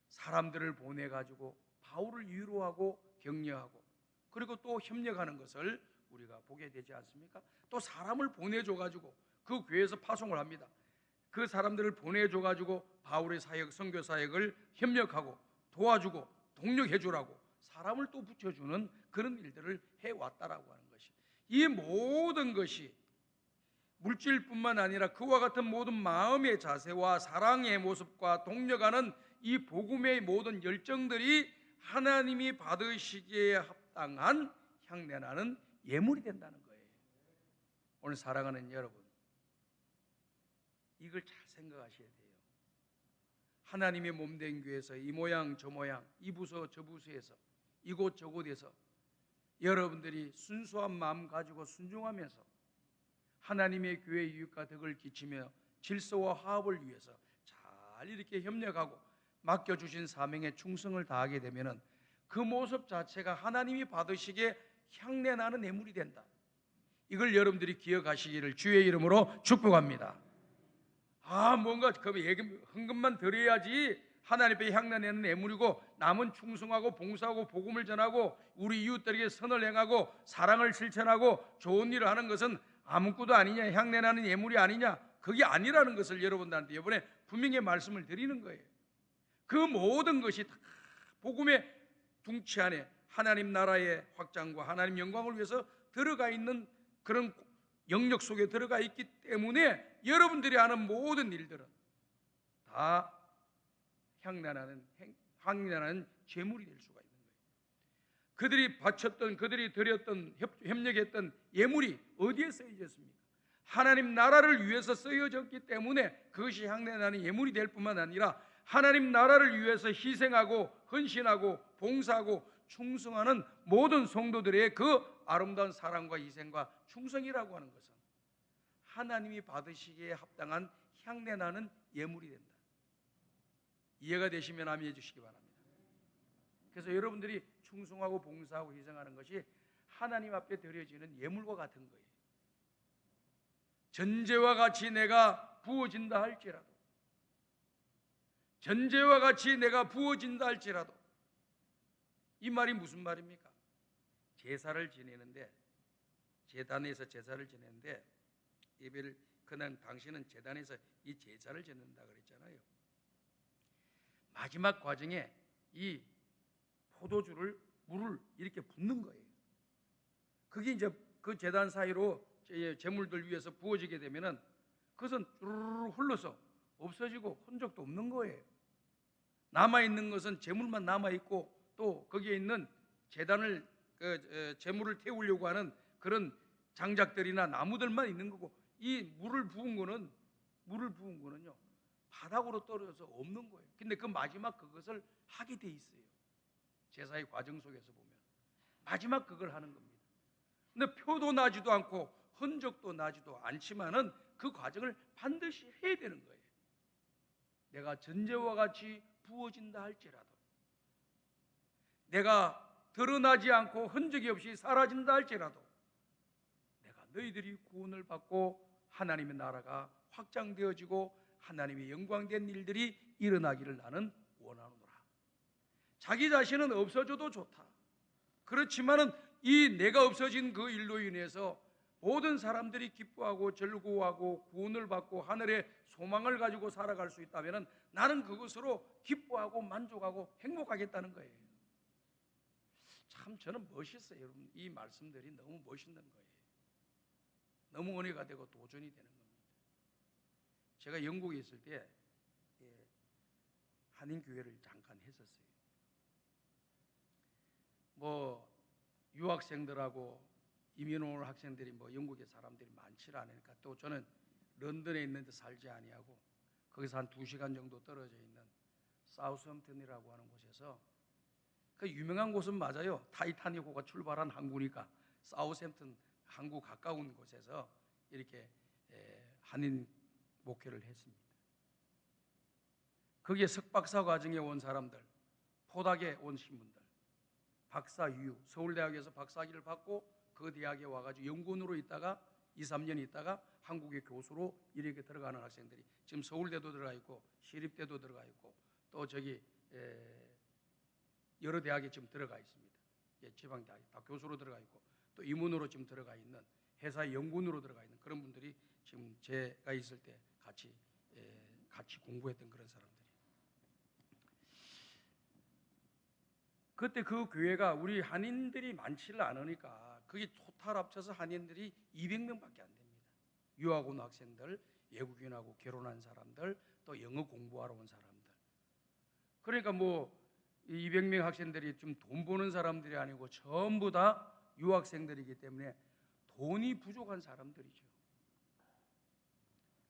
사람들을 보내 가지고 바울을 위로하고 격려하고, 그리고 또 협력하는 것을 우리가 보게 되지 않습니까? 또 사람을 보내줘 가지고 그 교회에서 파송을 합니다. 그 사람들을 보내줘 가지고 바울의 사역, 선교 사역을 협력하고 도와주고 동력해 주라고 사람을 또 붙여주는 그런 일들을 해왔다라고 하는 것이, 이 모든 것이 물질뿐만 아니라 그와 같은 모든 마음의 자세와 사랑의 모습과 동력하는 이 복음의 모든 열정들이 하나님이 받으시기에 합당한 향내나는 예물이 된다는 거예요. 오늘 사랑하는 여러분, 이걸 잘 생각하셔야 돼요. 하나님의 몸된 교회에서 이 모양 저 모양, 이 부서 저 부서에서 이곳 저곳에서 여러분들이 순수한 마음 가지고 순종하면서 하나님의 교회의 유익과 덕을 끼치며 질서와 화합을 위해서 잘 이렇게 협력하고 맡겨주신 사명에 충성을 다하게 되면은 그 모습 자체가 하나님이 받으시기에 향내나는 예물이 된다. 이걸 여러분들이 기억하시기를 주의 이름으로 축복합니다. 뭔가 헌금만 드려야지 하나님 앞에 향내내는 예물이고, 남은 충성하고 봉사하고 복음을 전하고 우리 이웃들에게 선을 행하고 사랑을 실천하고 좋은 일을 하는 것은 아무것도 아니냐, 향내나는 예물이 아니냐, 그게 아니라는 것을 여러분들한테 이번에 분명히 말씀을 드리는 거예요. 그 모든 것이 다 복음의 둥치 안에 하나님 나라의 확장과 하나님 영광을 위해서 들어가 있는 그런 영역 속에 들어가 있기 때문에 여러분들이 하는 모든 일들은 다 향나는 제물이 될 수가 있는 거예요. 그들이 바쳤던, 그들이 드렸던, 협력했던 예물이 어디에 쓰여졌습니까? 하나님 나라를 위해서 쓰여졌기 때문에 그것이 향내나는 예물이 될 뿐만 아니라 하나님 나라를 위해서 희생하고 헌신하고 봉사하고 충성하는 모든 성도들의 그 아름다운 사랑과 희생과 충성이라고 하는 것은 하나님이 받으시기에 합당한 향내나는 예물이 된다. 이해가 되시면 아멘해 주시기 바랍니다. 그래서 여러분들이 충성하고 봉사하고 희생하는 것이 하나님 앞에 드려지는 예물과 같은 거예요. 전제와 같이 내가 부어진다 할지라도, 전제와 같이 내가 부어진다 할지라도, 이 말이 무슨 말입니까? 제사를 지내는데, 제단에서 제사를 지내는데, 예배를 그날 당시는 제단에서 이 제사를 지낸다 그랬잖아요. 마지막 과정에 이 포도주를, 물을 이렇게 붓는 거예요. 그게 이제 그 제단 사이로 제물들 위해서 부어지게 되면은 그것은 쭈르르 흘러서 없어지고 흔적도 없는 거예요. 남아있는 것은 제물만 남아있고, 또 거기에 있는 제단을 제물을 태우려고 하는 그런 장작들이나 나무들만 있는 거고, 이 물을 부은 거는요 바닥으로 떨어져서 없는 거예요. 근데 그 마지막 그것을 하게 돼 있어요. 제사의 과정 속에서 보면 마지막 그걸 하는 겁니다. 근데 표도 나지도 않고 흔적도 나지도 않지만은 그 과정을 반드시 해야 되는 거예요. 내가 전제와 같이 부어진다 할지라도, 내가 드러나지 않고 흔적이 없이 사라진다 할지라도, 내가 너희들이 구원을 받고 하나님의 나라가 확장되어지고 하나님의 영광된 일들이 일어나기를 나는 원하노라. 자기 자신은 없어져도 좋다. 그렇지만은 이 내가 없어진 그 일로 인해서 모든 사람들이 기뻐하고 즐거워하고 구원을 받고 하늘의 소망을 가지고 살아갈 수 있다면 나는 그것으로 기뻐하고 만족하고 행복하겠다는 거예요. 참 저는 멋있어요. 여러분, 이 말씀들이 너무 멋있는 거예요. 너무 은혜가 되고 도전이 되는 겁니다. 제가 영국에 있을 때 한인교회를 잠깐 했었어요. 유학생들하고 이민 온 학생들이 영국에 사람들이 많지 않으니까, 또 저는 런던에 있는데 살지 아니하고 거기서 한 2시간 정도 떨어져 있는 사우스햄튼이라고 하는 곳에서, 그 유명한 곳은 맞아요. 타이타닉호가 출발한 항구니까 사우스햄튼 항구 가까운 곳에서 이렇게 한인 목회를 했습니다. 거기에 석박사 과정에 온 사람들, 포닥에 온 신분들, 박사 유유, 서울대학에서 박사학위를 받고 그 대학에 와가지고 연구원으로 있다가 2, 3년 있다가 한국의 교수로 이렇게 들어가는 학생들이 지금 서울대도 들어가 있고 시립대도 들어가 있고 또 저기 여러 대학에 지금 들어가 있습니다. 지방대학 다 교수로 들어가 있고 또 임원으로 지금 들어가 있는 회사의 연구원으로 들어가 있는 그런 분들이 지금 제가 있을 때 같이 공부했던 그런 사람들이. 그때 그 교회가 우리 한인들이 많지를 않으니까 그게 토탈 합쳐서 한인들이 200명밖에 안 됩니다. 유학 온 학생들, 외국인하고 결혼한 사람들, 또 영어 공부하러 온 사람들. 그러니까 뭐 200명 학생들이 좀 돈 버는 사람들이 아니고 전부 다 유학생들이기 때문에 돈이 부족한 사람들이죠.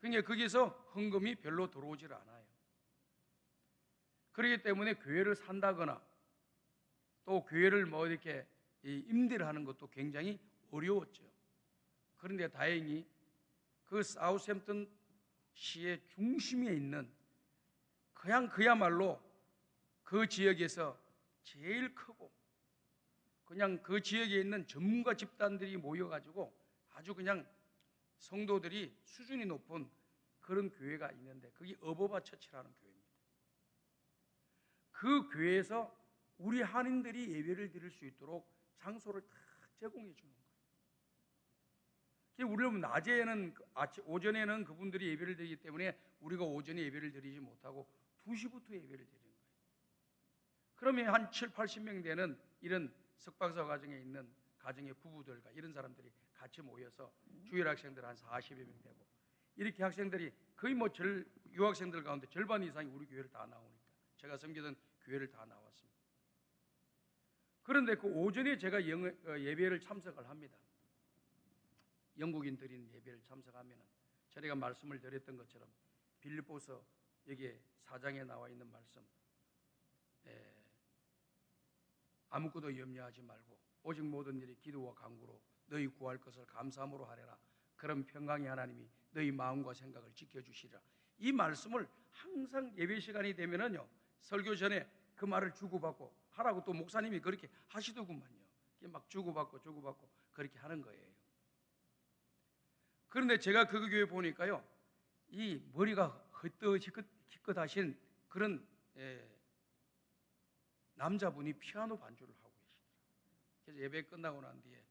그러니까 거기서 헌금이 별로 들어오질 않아요. 그렇기 때문에 교회를 산다거나 또 교회를 뭐 이렇게 임대를 하는 것도 굉장히 어려웠죠. 그런데 다행히 그 사우샘프턴 시의 중심에 있는 그야말로 그 지역에서 제일 크고 그냥 그 지역에 있는 전문가 집단들이 모여가지고 아주 그냥 성도들이 수준이 높은 그런 교회가 있는데 그게 어버바 처치라는 교회입니다. 그 교회에서 우리 한인들이 예배를 드릴 수 있도록 장소를 다 제공해 주는 거예요. 우리는 낮에는 오전에는 그분들이 예배를 드리기 때문에 우리가 오전에 예배를 드리지 못하고 2시부터 예배를 드리는 거예요. 그러면 한 7, 80명 되는 이런 석박사 과정에 있는 가정의 부부들과 이런 사람들이 같이 모여서 주일 학생들 한 40여 명 되고 이렇게 학생들이 거의 뭐 유학생들 가운데 절반 이상이 우리 교회를 다 나오니까 제가 섬기던 교회를 다 나왔습니다. 그런데 그 오전에 제가 예배를 참석을 합니다. 영국인 드린 예배를 참석하면 저희가 말씀을 드렸던 것처럼 빌립보서 여기에 4장에 나와 있는 말씀 아무것도 염려하지 말고 오직 모든 일이 기도와 간구로 너희 구할 것을 감사함으로 하래라. 그런 평강의 하나님이 너희 마음과 생각을 지켜주시리라. 이 말씀을 항상 예배 시간이 되면은요 설교 전에 그 말을 주고받고 하라고 또 목사님이 그렇게 하시더구만요. 막 주고받고 그렇게 하는 거예요. 그런데 제가 그 교회 보니까요 이 머리가 헛되어지긋하신 그런 남자분이 피아노 반주를 하고 계시더라고요. 그래서 예배 끝나고 난 뒤에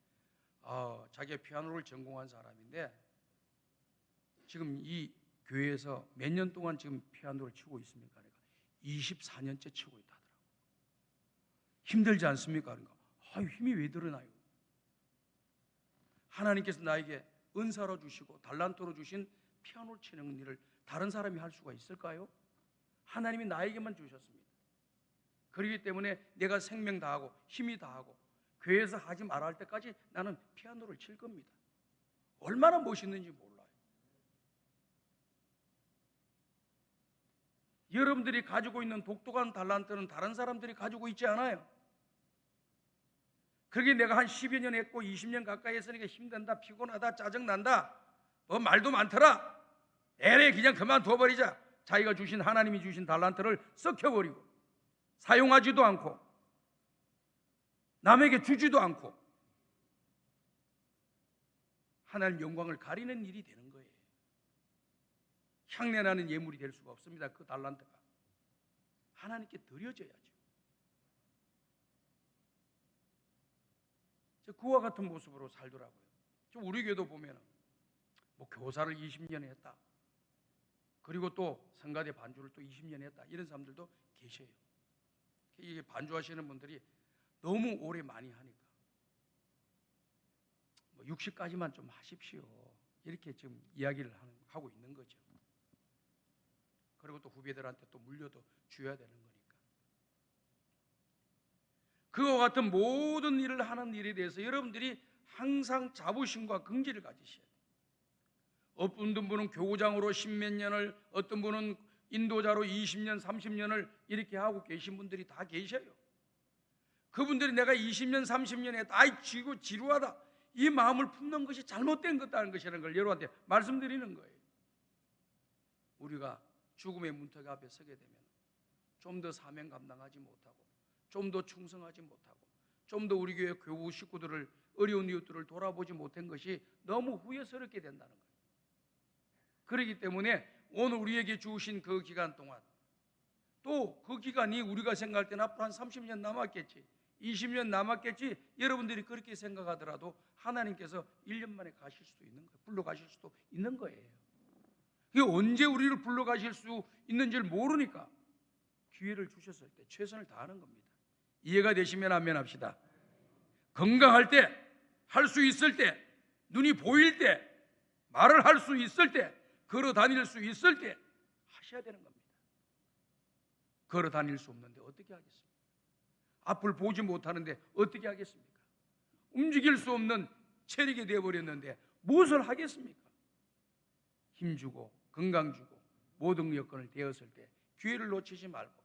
자기가 피아노를 전공한 사람인데 지금 이 교회에서 몇 년 동안 지금 피아노를 치고 있습니까? 그러니까 24년째 치고 있다더라고요. 힘들지 않습니까? 그러니까 힘이 왜 들어나요? 하나님께서 나에게 은사로 주시고 달란트로 주신 피아노를 치는 일을 다른 사람이 할 수가 있을까요? 하나님이 나에게만 주셨습니다. 그렇기 때문에 내가 생명 다하고 힘이 다하고 교회에서 하지 말아 할 때까지 나는 피아노를 칠 겁니다. 얼마나 멋있는지 몰라요. 여러분들이 가지고 있는 독특한 달란트는 다른 사람들이 가지고 있지 않아요. 그러게 내가 한 10여 년 했고 20년 가까이 했으니까 힘든다, 피곤하다, 짜증난다, 뭐 말도 많더라, 에레 그냥 그만둬버리자. 자기가 주신 하나님이 주신 달란트를 썩혀버리고 사용하지도 않고 남에게 주지도 않고 하나님 영광을 가리는 일이 되는 거예요. 향내나는 예물이 될 수가 없습니다. 그 달란트가 하나님께 드려져야죠. 그와 같은 모습으로 살더라고요. 우리 교회도 보면 뭐 교사를 20년 했다, 그리고 또 성가대 반주를 또 20년 했다, 이런 사람들도 계셔요. 이게 반주하시는 분들이 너무 오래 많이 하니까 60까지만 좀 하십시오, 이렇게 지금 이야기를 하고 있는 거죠. 그리고 또 후배들한테 또 물려도 줘야 되는 거니까. 그와 같은 모든 일을 하는 일에 대해서 여러분들이 항상 자부심과 긍지를 가지셔야 돼요. 어떤 분은 교장으로 10몇 년을, 어떤 분은 인도자로 20년, 30년을 이렇게 하고 계신 분들이 다 계셔요. 그분들이 내가 20년, 30년 했다, 아이 지루하다, 이 마음을 품는 것이 잘못된 것다는 것이라는 걸 여러분한테 말씀드리는 거예요. 우리가 죽음의 문턱 앞에 서게 되면 좀 더 사명 감당하지 못하고, 좀 더 충성하지 못하고, 좀 더 우리 교회 교우 식구들을, 어려운 이웃들을 돌아보지 못한 것이 너무 후회스럽게 된다는 거예요. 그렇기 때문에 오늘 우리에게 주신 그 기간 동안, 또 그 기간이 우리가 생각할 때는 앞으로 한 30년 남았겠지, 20년 남았겠지, 여러분들이 그렇게 생각하더라도 하나님께서 1년 만에 가실 수도 있는 거예요. 불러가실 수도 있는 거예요. 이게 언제 우리를 불러가실 수 있는지를 모르니까 기회를 주셨을 때 최선을 다하는 겁니다. 이해가 되시면 아멘 합시다. 건강할 때, 할 수 있을 때, 눈이 보일 때, 말을 할 수 있을 때, 걸어 다닐 수 있을 때 하셔야 되는 겁니다. 걸어 다닐 수 없는데 어떻게 하겠습니까? 앞을 보지 못하는데 어떻게 하겠습니까? 움직일 수 없는 체력이 되어버렸는데 무엇을 하겠습니까? 힘주고 건강 주고 모든 여건을 되었을 때 기회를 놓치지 말고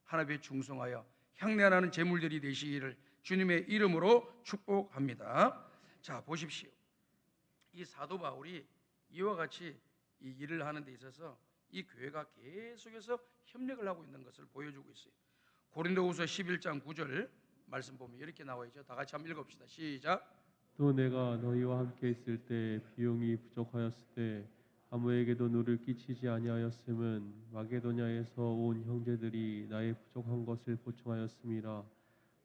하나님께 충성하여 향내나는 제물들이 되시기를 주님의 이름으로 축복합니다. 자, 보십시오. 이 사도 바울이 이와 같이 이 일을 하는 데 있어서 이 교회가 계속해서 협력을 하고 있는 것을 보여주고 있어요. 고린도후서 11장 9절 말씀 보면 이렇게 나와 있죠. 다 같이 한번 읽읍시다. 시작. 또 내가 너희와 함께 있을 때 비용이 부족하였을 때 아무에게도 누를 끼치지 아니하였음은 마게도냐에서 온 형제들이 나의 부족한 것을 보충하였음이라.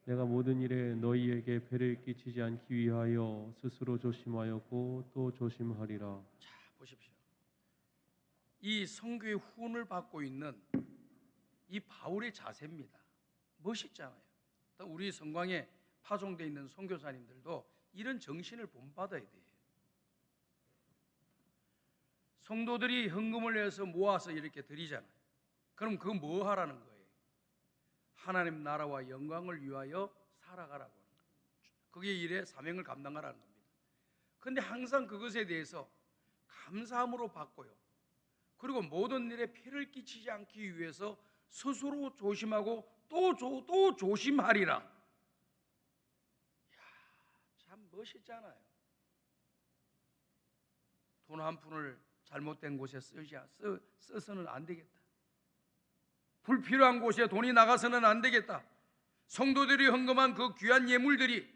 내가 모든 일에 너희에게 배를 끼치지 않기 위하여 스스로 조심하였고 또 조심하리라. 자, 보십시오. 이 성교의 후원을 받고 있는 이 바울의 자세입니다. 멋있잖아요. 우리 성광에 파송되어 있는 선교사님들도 이런 정신을 본받아야 돼요. 성도들이 헌금을 내서 모아서 이렇게 드리잖아요. 그럼 그거 뭐 하라는 거예요? 하나님 나라와 영광을 위하여 살아가라고 하는 거예요. 그게 일의 사명을 감당하라는 겁니다. 그런데 항상 그것에 대해서 감사함으로 받고요. 그리고 모든 일에 피를 끼치지 않기 위해서 스스로 조심하고 또 조심하리라. 이야, 참 멋있잖아요. 돈 한 푼을 잘못된 곳에 써서는 안 되겠다. 불필요한 곳에 돈이 나가서는 안 되겠다. 성도들이 헌금한 그 귀한 예물들이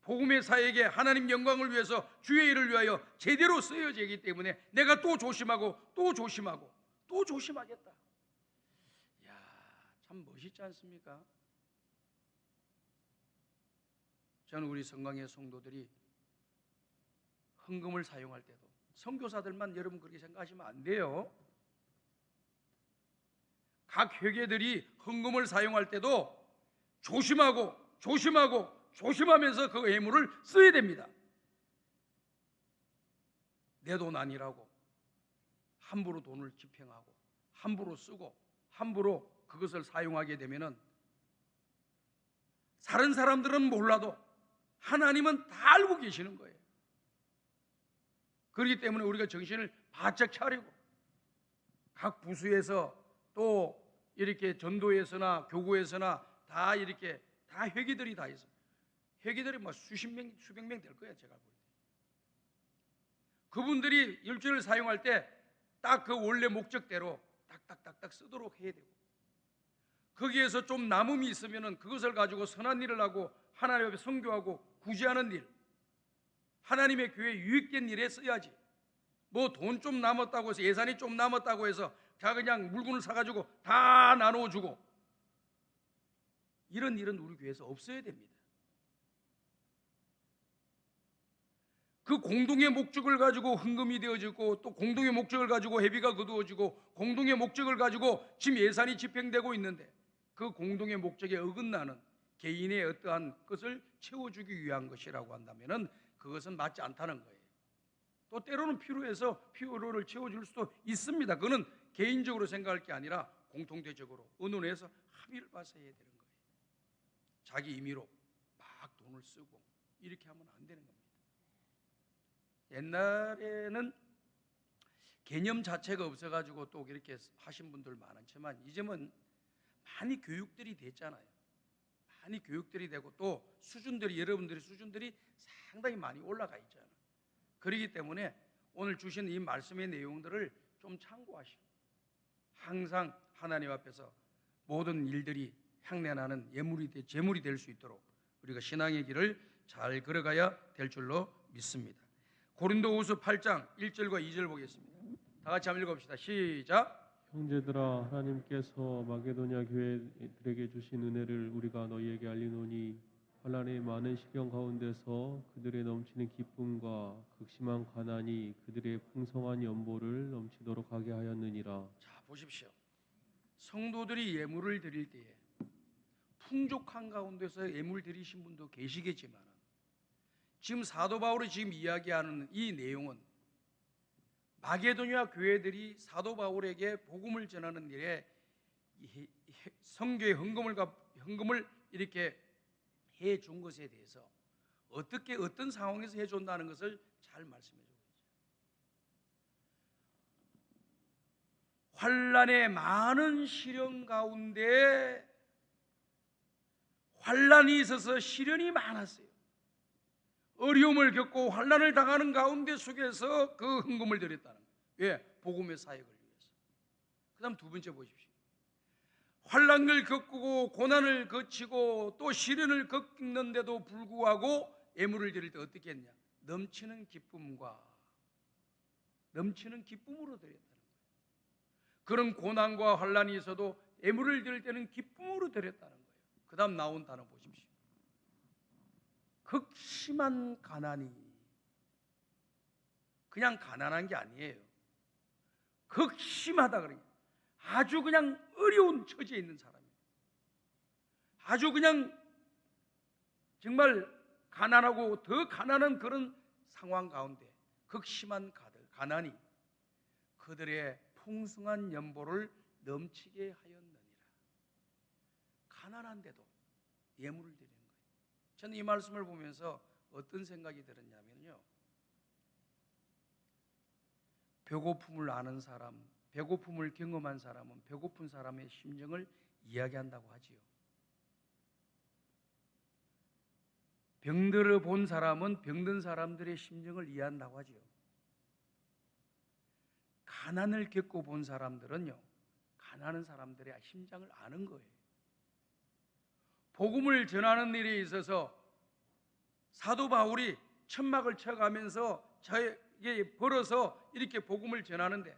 복음의 사역에 하나님 영광을 위해서 주의 일을 위하여 제대로 쓰여지기 때문에 내가 또 조심하고 또 조심하고 또 조심하겠다. 이야, 참 멋있지 않습니까? 저는 우리 성광의 성도들이 헌금을 사용할 때도, 선교사들만 여러분 그렇게 생각하시면 안 돼요. 각 회계들이 헌금을 사용할 때도 조심하면서 그 예물을 써야 됩니다. 내 돈 아니라고 함부로 돈을 집행하고 함부로 쓰고 함부로 그것을 사용하게 되면은 다른 사람들은 몰라도 하나님은 다 알고 계시는 거예요. 그렇기 때문에 우리가 정신을 바짝 차리고 각 부수에서 또 이렇게 전도에서나 교구에서나 다 이렇게 다 회기들이 다 있어. 회기들이 뭐 수십 명, 수백 명 될 거예요. 제가 볼 때. 그분들이 일주일을 사용할 때 딱 그 원래 목적대로 딱딱딱딱 쓰도록 해야 되고, 거기에서 좀 남음이 있으면은 그것을 가지고 선한 일을 하고 하나님 앞에 선교하고 구제하는 일, 하나님의 교회에 유익된 일에 써야지. 뭐 돈 좀 남았다고 해서, 예산이 좀 남았다고 해서 자 그냥 물건을 사가지고 다 나눠주고, 이런 일은 우리 교회에서 없어야 됩니다. 그 공동의 목적을 가지고 헌금이 되어지고, 또 공동의 목적을 가지고 회비가 거두어지고, 공동의 목적을 가지고 지금 예산이 집행되고 있는데 그 공동의 목적에 어긋나는 개인의 어떠한 것을 채워주기 위한 것이라고 한다면은 그것은 맞지 않다는 거예요. 또 때로는 필요해서 필요를 채워줄 수도 있습니다. 그거는 개인적으로 생각할 게 아니라 공통대적으로 의논해서 합의를 봐서 해야 되는 거예요. 자기 임의로 막 돈을 쓰고 이렇게 하면 안 되는 겁니다. 옛날에는 개념 자체가 없어가지고 또 이렇게 하신 분들 많았지만 이제는 많이 교육들이 됐잖아요. 많이 교육들이 되고 또 수준들이, 여러분들의 수준들이 상당히 많이 올라가 있잖아요. 그렇기 때문에 오늘 주신 이 말씀의 내용들을 좀 참고하시고 항상 하나님 앞에서 모든 일들이 향내나는 제물이 될 수 있도록 우리가 신앙의 길을 잘 걸어가야 될 줄로 믿습니다. 고린도후서 8장 1절과 2절 보겠습니다. 다 같이 한번 읽어봅시다. 시작. 형제들아, 하나님께서 마게도냐 교회들에게 주신 은혜를 우리가 너희에게 알리노니 환난의 많은 시련 가운데서 그들의 넘치는 기쁨과 극심한 가난이 그들의 풍성한 연보를 넘치도록 하게 하였느니라. 자, 보십시오. 성도들이 예물을 드릴 때에 풍족한 가운데서 예물 드리신 분도 계시겠지만 지금 사도 바울이 지금 이야기하는 이 내용은 마게도냐 교회들이 사도 바울에게 복음을 전하는 일에 성교의 헌금을 이렇게 해 준 것에 대해서 어떤 상황에서 해 준다는 것을 잘 말씀해 주고 있죠. 환난의 많은 시련 가운데 환난이 있어서 시련이 많았어요. 어려움을 겪고 환난을 당하는 가운데 속에서 그 헌금을 드렸다는 거예요. 왜? 복음의 사역을 위해서. 그 다음 두 번째 보십시오. 환난을 겪고 고난을 거치고 또 시련을 겪는데도 불구하고 예물을 드릴 때 어떻게 했냐? 넘치는 기쁨으로 드렸다는 거예요. 그런 고난과 환난이 있어도 예물을 드릴 때는 기쁨으로 드렸다는 거예요. 그 다음 나온 단어 보십시오. 극심한 가난이, 그냥 가난한 게 아니에요. 극심하다 그래요. 아주 그냥 어려운 처지에 있는 사람이에요. 아주 그냥 정말 가난하고 더 가난한 그런 상황 가운데 극심한 가난이 그들의 풍성한 연보를 넘치게 하였느니라. 가난한데도 예물을 드리는 거예요. 저는 이 말씀을 보면서 어떤 생각이 들었냐면요, 배고픔을 아는 사람, 배고픔을 경험한 사람은 배고픈 사람의 심정을 이야기한다고 하지요. 병들어 본 사람은 병든 사람들의 심정을 이해한다고 하지요. 가난을 겪고 본 사람들은요, 가난한 사람들의 심정을 아는 거예요. 복음을 전하는 일에 있어서 사도 바울이 천막을 쳐가면서 저에게 벌어서 이렇게 복음을 전하는데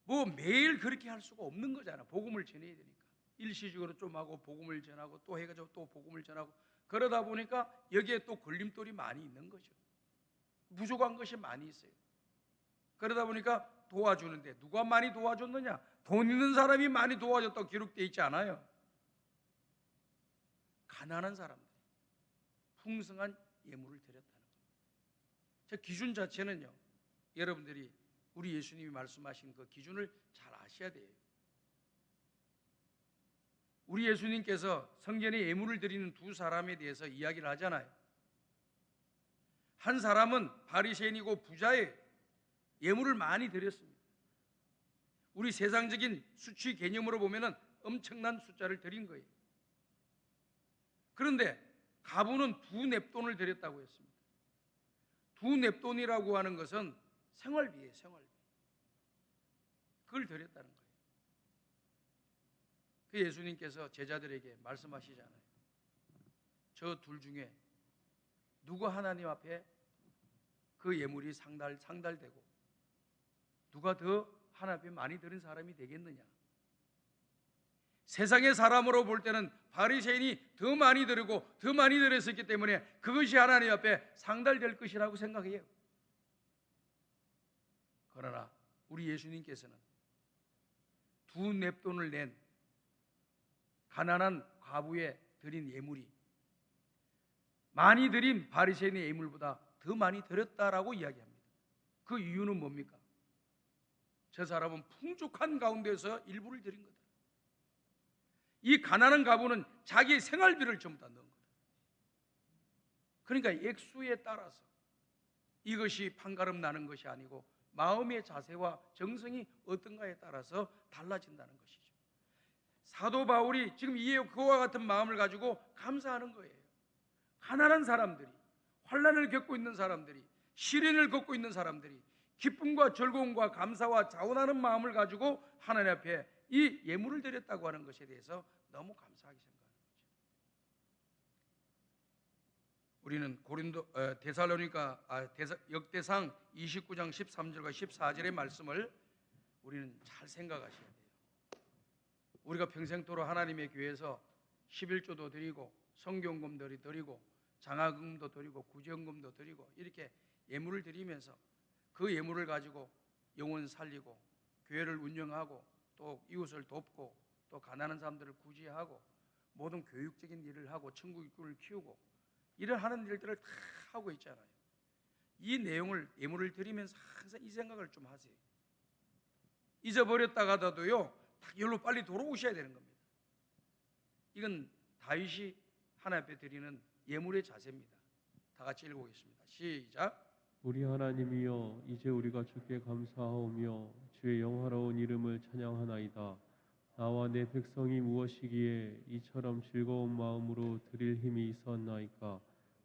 뭐 매일 그렇게 할 수가 없는 거잖아. 복음을 전해야 되니까 일시적으로 좀 하고 복음을 전하고 또 해가지고 또 복음을 전하고 그러다 보니까 여기에 또 걸림돌이 많이 있는 거죠. 부족한 것이 많이 있어요. 그러다 보니까 도와주는데 누가 많이 도와줬느냐? 돈 있는 사람이 많이 도와줬다고 기록되어 있지 않아요. 가난한 사람들, 풍성한 예물을 드렸다는 겁니다. 저 기준 자체는요, 여러분들이 우리 예수님이 말씀하신 그 기준을 잘 아셔야 돼요. 우리 예수님께서 성전에 예물을 드리는 두 사람에 대해서 이야기를 하잖아요. 한 사람은 바리새인이고 부자예요. 예물을 많이 드렸습니다. 우리 세상적인 수치 개념으로 보면은 엄청난 숫자를 드린 거예요. 그런데 가부는 두 냅돈을 드렸다고 했습니다. 두 냅돈이라고 하는 것은 생활비예요, 생활비. 그걸 드렸다는 거예요. 그 예수님께서 제자들에게 말씀하시잖아요. 저 둘 중에 누가 하나님 앞에 그 예물이 상달되고 누가 더 하나님 앞에 많이 드린 사람이 되겠느냐? 세상의 사람으로 볼 때는 바리새인이 더 많이 드리고 더 많이 드렸었기 때문에 그것이 하나님 앞에 상달될 것이라고 생각해요. 그러나 우리 예수님께서는 두 냅돈을 낸 가난한 과부에 드린 예물이 많이 드린 바리새인의 예물보다 더 많이 드렸다라고 이야기합니다. 그 이유는 뭡니까? 저 사람은 풍족한 가운데서 일부를 드린 거다. 이 가난한 과부는 자기의 생활비를 전부 다 넣은 거다. 그러니까 액수에 따라서 이것이 판가름 나는 것이 아니고 마음의 자세와 정성이 어떤가에 따라서 달라진다는 것이죠. 사도 바울이 지금 그와 같은 마음을 가지고 감사하는 거예요. 가난한 사람들이, 환난을 겪고 있는 사람들이, 시련을 겪고 있는 사람들이 기쁨과 즐거움과 감사와 자원하는 마음을 가지고 하나님 앞에 이 예물을 드렸다고 하는 것에 대해서 너무 감사하게 생각하는 거죠. 우리는 역대상 29장 13절과 14절의 말씀을 우리는 잘 생각하셔야 돼요. 우리가 평생토록 하나님의 교회에서 11조도 드리고 성경금도 드리고 장학금도 드리고 구제금도 드리고 이렇게 예물을 드리면서 그 예물을 가지고 영혼 살리고 교회를 운영하고 또 이웃을 돕고 또 가난한 사람들을 구제하고 모든 교육적인 일을 하고 천국 일꾼을 키우고 이런 하는 일들을 다 하고 있잖아요. 이 내용을 예물을 드리면서 항상 이 생각을 좀 하세요. 잊어버렸다가도요 여기로 빨리 돌아오셔야 되는 겁니다. 이건 다윗이 하나님 앞에 드리는 예물의 자세입니다. 다 같이 읽어보겠습니다. 시작. 우리 하나님이여 이제 우리가 주께 감사하오며 주의 영화로운 이름을 찬양하나이다. 나와 내 백성이 무엇이기에 이처럼 즐거운 마음으로 드릴 힘이 있었나이까.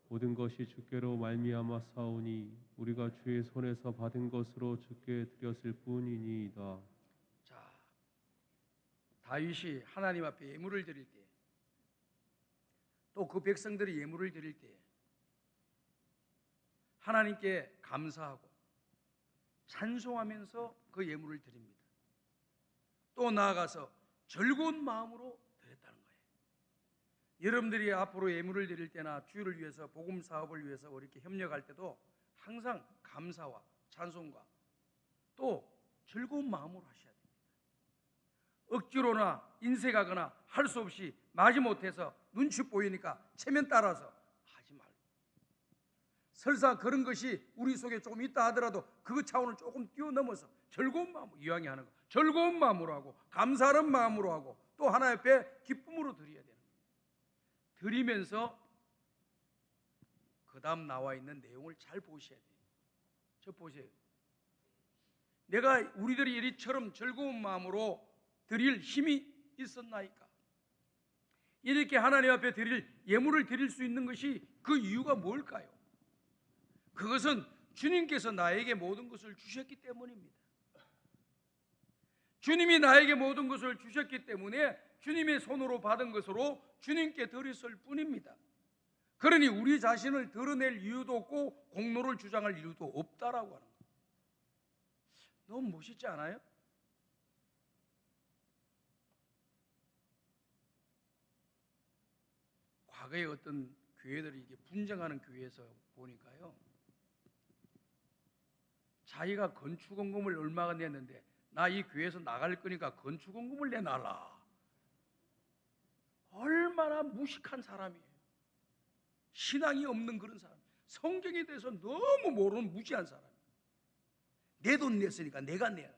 모든 것이 주께로 말미암아 싸우니 우리가 주의 손에서 받은 것으로 주께 드렸을 뿐이니이다. 자, 다윗이 하나님 앞에 예물을 드릴 때, 또 그 백성들이 예물을 드릴 때 하나님께 감사하고 찬송하면서 그 예물을 드립니다. 또 나아가서 즐거운 마음으로 드렸다는 거예요. 여러분들이 앞으로 예물을 드릴 때나 주를 위해서 복음 사업을 위해서 이렇게 협력할 때도 항상 감사와 찬송과 또 즐거운 마음으로 하셔야 됩니다. 억지로나 인색하거나 할 수 없이 마지못해서 눈치 보이니까 체면 따라서 하지 말고, 설사 그런 것이 우리 속에 조금 있다 하더라도 그 차원을 조금 뛰어넘어서 즐거운 마음으로 이왕에 하는 거 즐거운 마음으로 하고 감사하는 마음으로 하고 또 하나님 앞에 기쁨으로 드려야 되는 거예요. 드리면서 그 다음 나와 있는 내용을 잘 보셔야 돼요. 저 보세요. 내가 우리들이 이리처럼 즐거운 마음으로 드릴 힘이 있었나이까. 이렇게 하나님 앞에 드릴 예물을 드릴 수 있는 것이 그 이유가 뭘까요? 그것은 주님께서 나에게 모든 것을 주셨기 때문입니다. 주님이 나에게 모든 것을 주셨기 때문에 주님의 손으로 받은 것으로 주님께 드렸을 뿐입니다. 그러니 우리 자신을 드러낼 이유도 없고 공로를 주장할 이유도 없다라고 하는 거예요. 너무 멋있지 않아요? 과거에 어떤 교회들이 이게 분쟁하는 교회에서 보니까요, 자기가 건축원금을 얼마가 냈는데 나 이 교회에서 나갈 거니까 건축원금을 내놔라. 얼마나 무식한 사람이에요. 신앙이 없는 그런 사람, 성경에 대해서 너무 모르는 무지한 사람. 내 돈 냈으니까 내가 내라.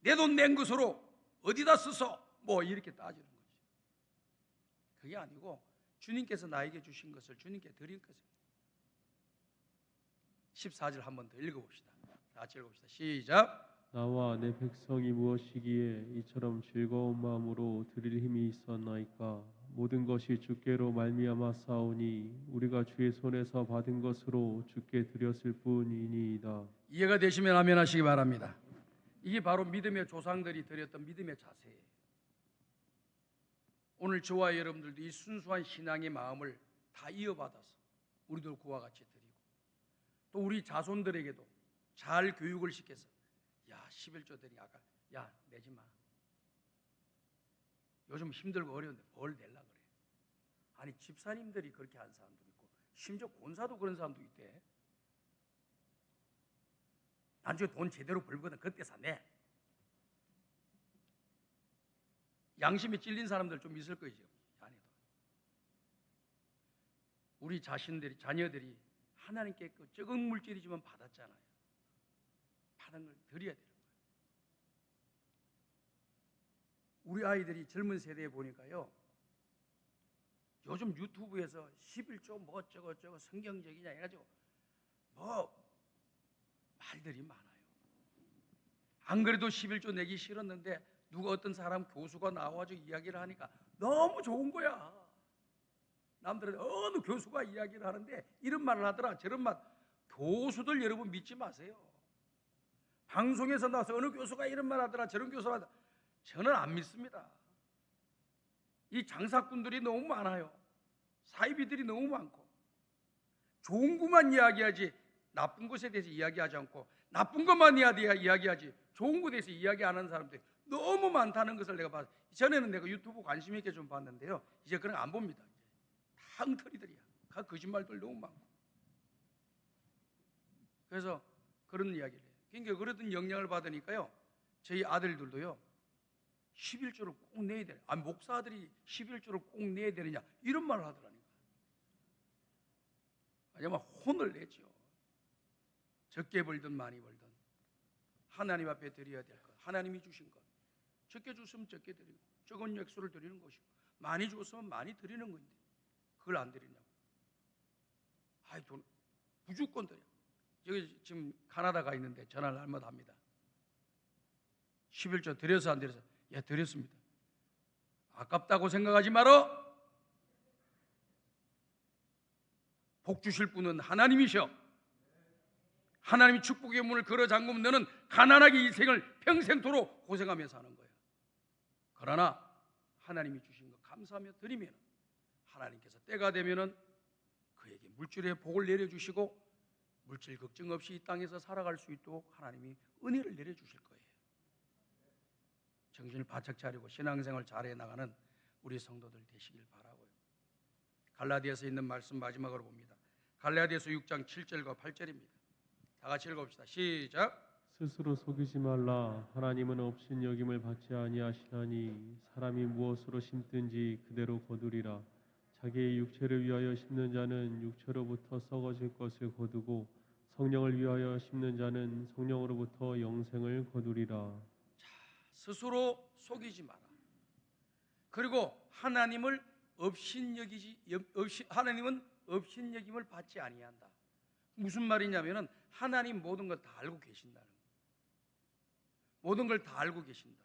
내 돈 낸 것으로 어디다 써서 뭐 이렇게 따지는 거지. 그게 아니고 주님께서 나에게 주신 것을 주님께 드린 것입니다. 14절 한 번 더 읽어봅시다. 다 같이 읽어봅시다. 시작. 나와 내 백성이 무엇이기에 이처럼 즐거운 마음으로 드릴 힘이 있었나이까. 모든 것이 주께로 말미암아 싸우니 우리가 주의 손에서 받은 것으로 주께 드렸을 뿐이니이다. 이해가 되시면 아멘 하시기 바랍니다. 이게 바로 믿음의 조상들이 드렸던 믿음의 자세예요. 오늘 저와 여러분들도 이 순수한 신앙의 마음을 다 이어받아서 우리도 그와 같이 드리고 또 우리 자손들에게도 잘 교육을 시켜서 야 11조 드리 아까 야 내지 마. 요즘 힘들고 어려운데 뭘 내려 그래. 아니 집사님들이 그렇게 한 사람도 있고 심지어 권사도 그런 사람도 있대. 나중에 돈 제대로 벌거든 그때 사내. 양심에 찔린 사람들 좀 있을 거죠. 안에도. 우리 자신들이 자녀들이 하나님께 그 적은 물질이지만 받았잖아요. 받은 걸 드려야 되는 거예요. 우리 아이들이 젊은 세대에 보니까요, 요즘 유튜브에서 11조 뭐 어쩌고 성경적이냐 해가지고 뭐 말들이 많아요. 안 그래도 11조 내기 싫었는데 누가 어떤 사람 교수가 나와가지고 이야기를 하니까 너무 좋은 거야. 남들은 어느 교수가 이야기를 하는데 이런 말을 하더라 저런 말. 교수들 여러분 믿지 마세요. 방송에서 나와서 어느 교수가 이런 말 하더라 저런 교수가 하더라. 저는 안 믿습니다. 이 장사꾼들이 너무 많아요. 사이비들이 너무 많고 좋은 것만 이야기하지 나쁜 것에 대해서 이야기하지 않고 나쁜 것만 이야기하지 좋은 것에 대해서 이야기 안 하는 사람들이 너무 많다는 것을 내가 봤어요. 전에는 내가 유튜브 관심 있게 좀 봤는데요. 이제 그런 거 안 봅니다. 다 엉터리들이야. 다 거짓말들 너무 많고. 그래서 그런 이야기를 해요. 그러니까 그러던 영향을 받으니까요. 저희 아들들도요. 11조를 꼭 내야 되냐. 목사들이 11조를 꼭 내야 되느냐. 이런 말을 하더라니까. 아니면 혼을 내죠. 적게 벌든 많이 벌든 하나님 앞에 드려야 될 것. 하나님이 주신 것. 적게 줬으면 적게 드리고 적은 액수를 드리는 것이고 많이 줬으면 많이 드리는 건데 그걸 안 드리냐고. 아이 돈 무조건 드려. 여기 지금 가나다가 있는데 전화를 날마다 합니다. 11조 드려서 안 드려서? 예, 드렸습니다. 아깝다고 생각하지 말어. 복 주실 분은 하나님이셔. 하나님이 축복의 문을 걸어 잠그면 너는 가난하게 이 생을 평생토록 고생하며 사는 거야. 그러나 하나님이 주신 거 감사하며 드리면 하나님께서 때가 되면은 그에게 물질의 복을 내려주시고 물질 걱정 없이 이 땅에서 살아갈 수 있도록 하나님이 은혜를 내려주실 거예요. 정신을 바짝 차리고 신앙생활 잘해 나가는 우리 성도들 되시길 바라고요. 갈라디아서에 있는 말씀 마지막으로 봅니다. 갈라디아서 6장 7절과 8절입니다. 다 같이 읽어봅시다. 시작. 스스로 속이지 말라. 하나님은 없인 여김을 받지 아니하시나니 사람이 무엇으로 심든지 그대로 거두리라. 자기의 육체를 위하여 심는 자는 육체로부터 썩어질 것을 거두고 성령을 위하여 심는 자는 성령으로부터 영생을 거두리라. 스스로 속이지 마라. 그리고 하나님은 없인 여김을 받지 아니한다. 무슨 말이냐면은 하나님 모든 걸 다 알고 계신다는 거예요. 모든 걸 다 알고 계신다는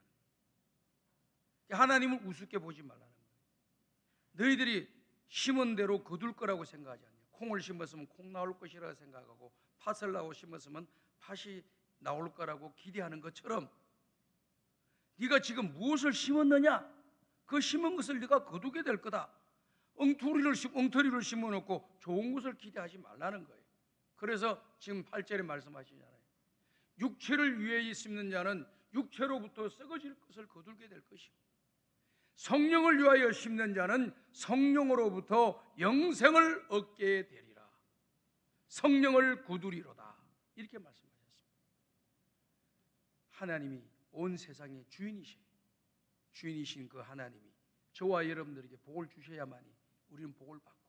거예요. 하나님을 우습게 보지 말라는 거예요. 너희들이 심은 대로 거둘 거라고 생각하지 않냐. 콩을 심었으면 콩 나올 것이라고 생각하고 팥을 심었으면 팥이 나올 거라고 기대하는 것처럼 네가 지금 무엇을 심었느냐? 그 심은 것을 네가 거두게 될 거다. 엉터리를 심어놓고 좋은 것을 기대하지 말라는 거예요. 그래서 지금 8절에 말씀하시잖아요. 육체를 위해 심는 자는 육체로부터 썩어질 것을 거두게 될 것이고 성령을 위하여 심는 자는 성령으로부터 영생을 얻게 되리라. 성령을 거두리로다. 이렇게 말씀하셨습니다. 하나님이 온 세상의 주인이신 그 하나님이 저와 여러분들에게 복을 주셔야만이 우리는 복을 받고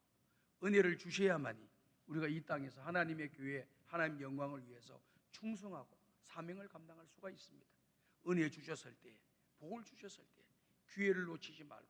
은혜를 주셔야만이 우리가 이 땅에서 하나님의 교회, 하나님 영광을 위해서 충성하고 사명을 감당할 수가 있습니다. 은혜 주셨을 때, 복을 주셨을 때 기회를 놓치지 말고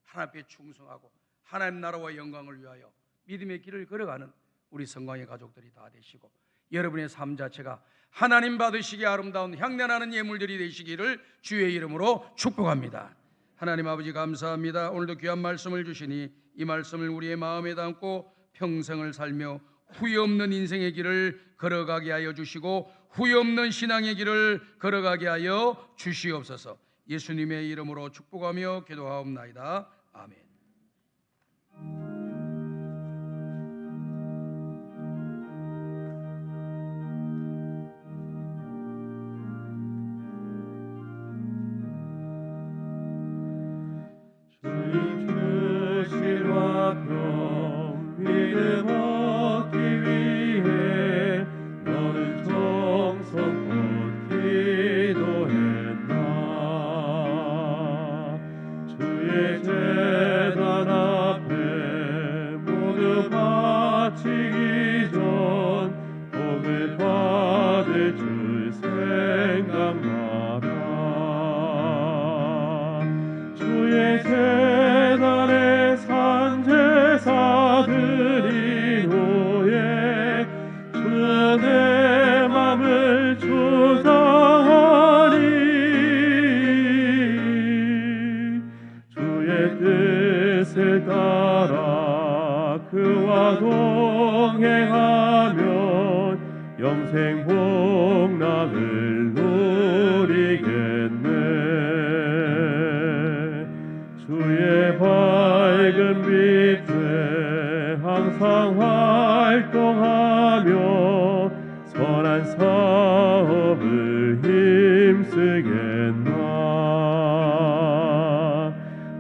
하나님 앞에 충성하고 하나님 나라와 영광을 위하여 믿음의 길을 걸어가는 우리 성광의 가족들이 다 되시고 여러분의 삶 자체가 하나님 받으시기에 아름다운 향내나는 예물들이 되시기를 주의 이름으로 축복합니다. 하나님 아버지 감사합니다. 오늘도 귀한 말씀을 주시니 이 말씀을 우리의 마음에 담고 평생을 살며 후회 없는 인생의 길을 걸어가게 하여 주시고 후회 없는 신앙의 길을 걸어가게 하여 주시옵소서. 예수님의 이름으로 축복하며 기도하옵나이다. 아멘. 믿음 얻기 위해 너는 정성껏 기도했나. 주의 제단 앞에 모두 바치기 전 복을 받을 줄 생각나라. 주의 제단 항상 활동하며 선한 사업을 힘쓰겠나.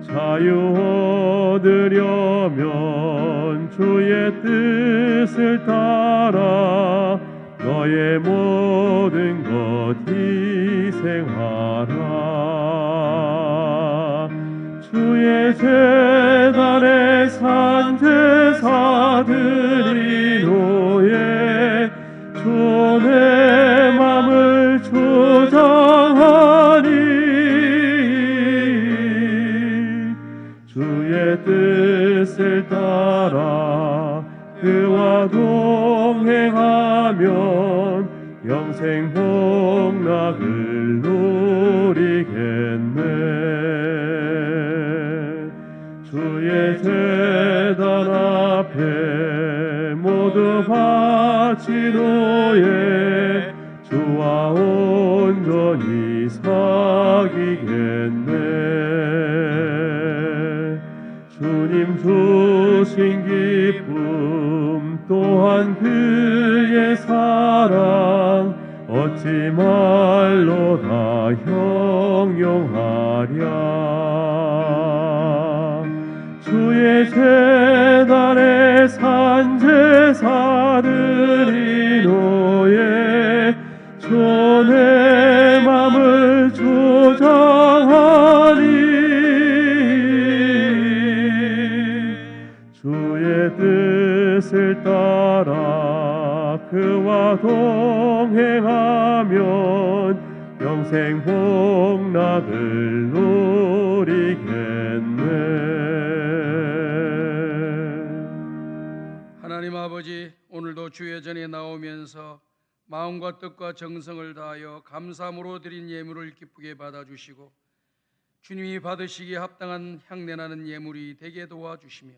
자유 얻으려면 주의 뜻을 따라 너의 모든 것 희생하라. 주의 제단에 산 제사들이 노예 주의 맘을 주장하니 주의 뜻을 따라 그와 동행하면 영생 복락을 누리겠네. 주의 제단 앞에 모두 바치노에 주와 온전히 사귀겠네. 주님 주신 기쁨 또한 그의 사랑 어찌 말로 다 형용하랴. 주의 제단에 산 제사들이 노예 주의 맘을 주장하니 주의 뜻을 따라 그와 동행하면 영생 복락을 누리겠네. 하나님 아버지, 오늘도 주의 전에 나오면서 마음과 뜻과 정성을 다하여 감사함으로 드린 예물을 기쁘게 받아주시고 주님이 받으시기에 합당한 향내나는 예물이 되게 도와주시며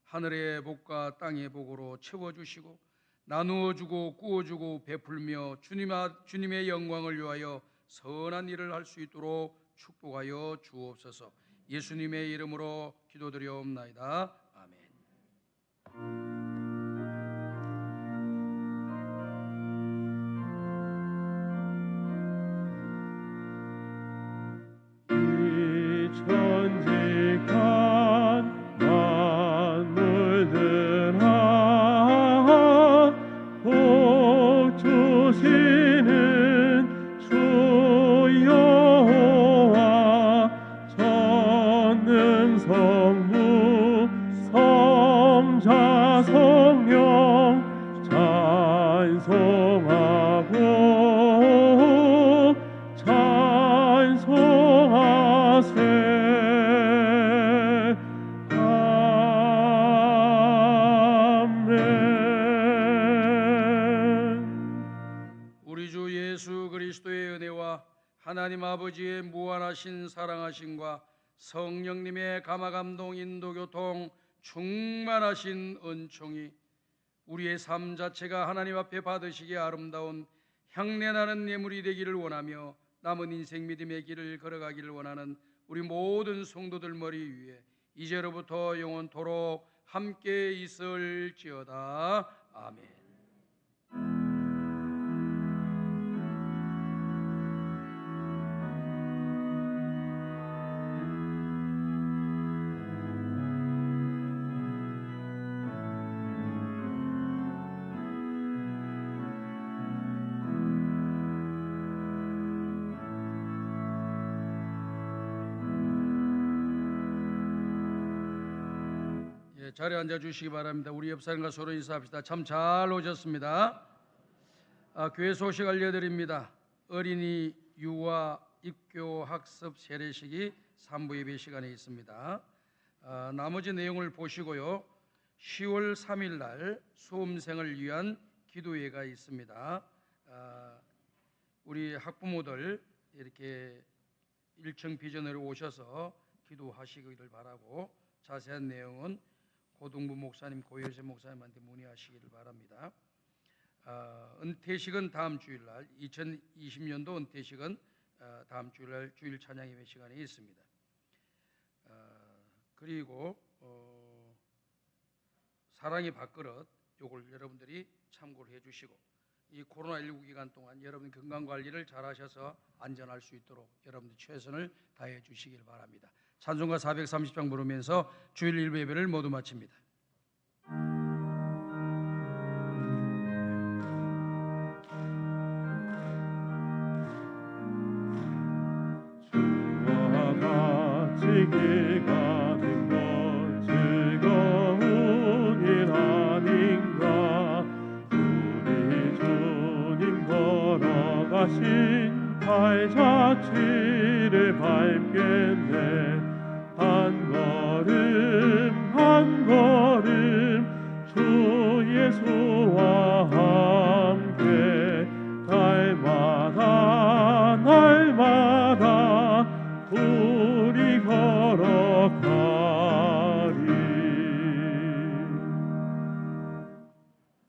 하늘의 복과 땅의 복으로 채워주시고 나누어주고 꾸어주고 베풀며 주님의 영광을 위하여 선한 일을 할 수 있도록 축복하여 주옵소서. 예수님의 이름으로 기도드려옵나이다. 아멘. 천직한 만물들아 복 주시는 주 여호와 전능성부 성자 성령 찬송하고 찬송하세. 우리 주 예수 그리스도의 은혜와 하나님 아버지의 무한하신 사랑하심과 성령님의 감화감동 인도교통 충만하신 은총이 우리의 삶 자체가 하나님 앞에 받으시기에 아름다운 향내나는 예물이 되기를 원하며 남은 인생 믿음의 길을 걸어가기를 원하는 우리 모든 성도들 머리 위에 이제로부터 영원토록 함께 있을지어다. 아멘. 자리에 앉아주시기 바랍니다. 우리 옆 사람과 서로 인사합시다. 참 잘 오셨습니다. 교회 소식 알려드립니다. 어린이 유아 입교 학습 세례식이 3부 예배 시간에 있습니다. 나머지 내용을 보시고요. 10월 3일 날 수험생을 위한 기도회가 있습니다. 우리 학부모들 이렇게 1층 비전으로 오셔서 기도하시기를 바라고 자세한 내용은 고등부 목사님, 고효재 목사님한테 문의하시기를 바랍니다. 은퇴식은 다음 주일날 2020년도 은퇴식은 다음 주일날 주일 찬양 예배 시간에 있습니다. 그리고 사랑의 밥그릇 요걸 여러분들이 참고를 해주시고 이 코로나19 기간 동안 여러분 건강 관리를 잘 하셔서 안전할 수 있도록 여러분들 최선을 다해 주시길 바랍니다. 찬송가 430장 부르면서 주일 일부 예배를 모두 마칩니다. 주와 같이 길 가는 것 즐거운 일 아닌가. 우리 주님 걸어가신 발자취를 밟겠네.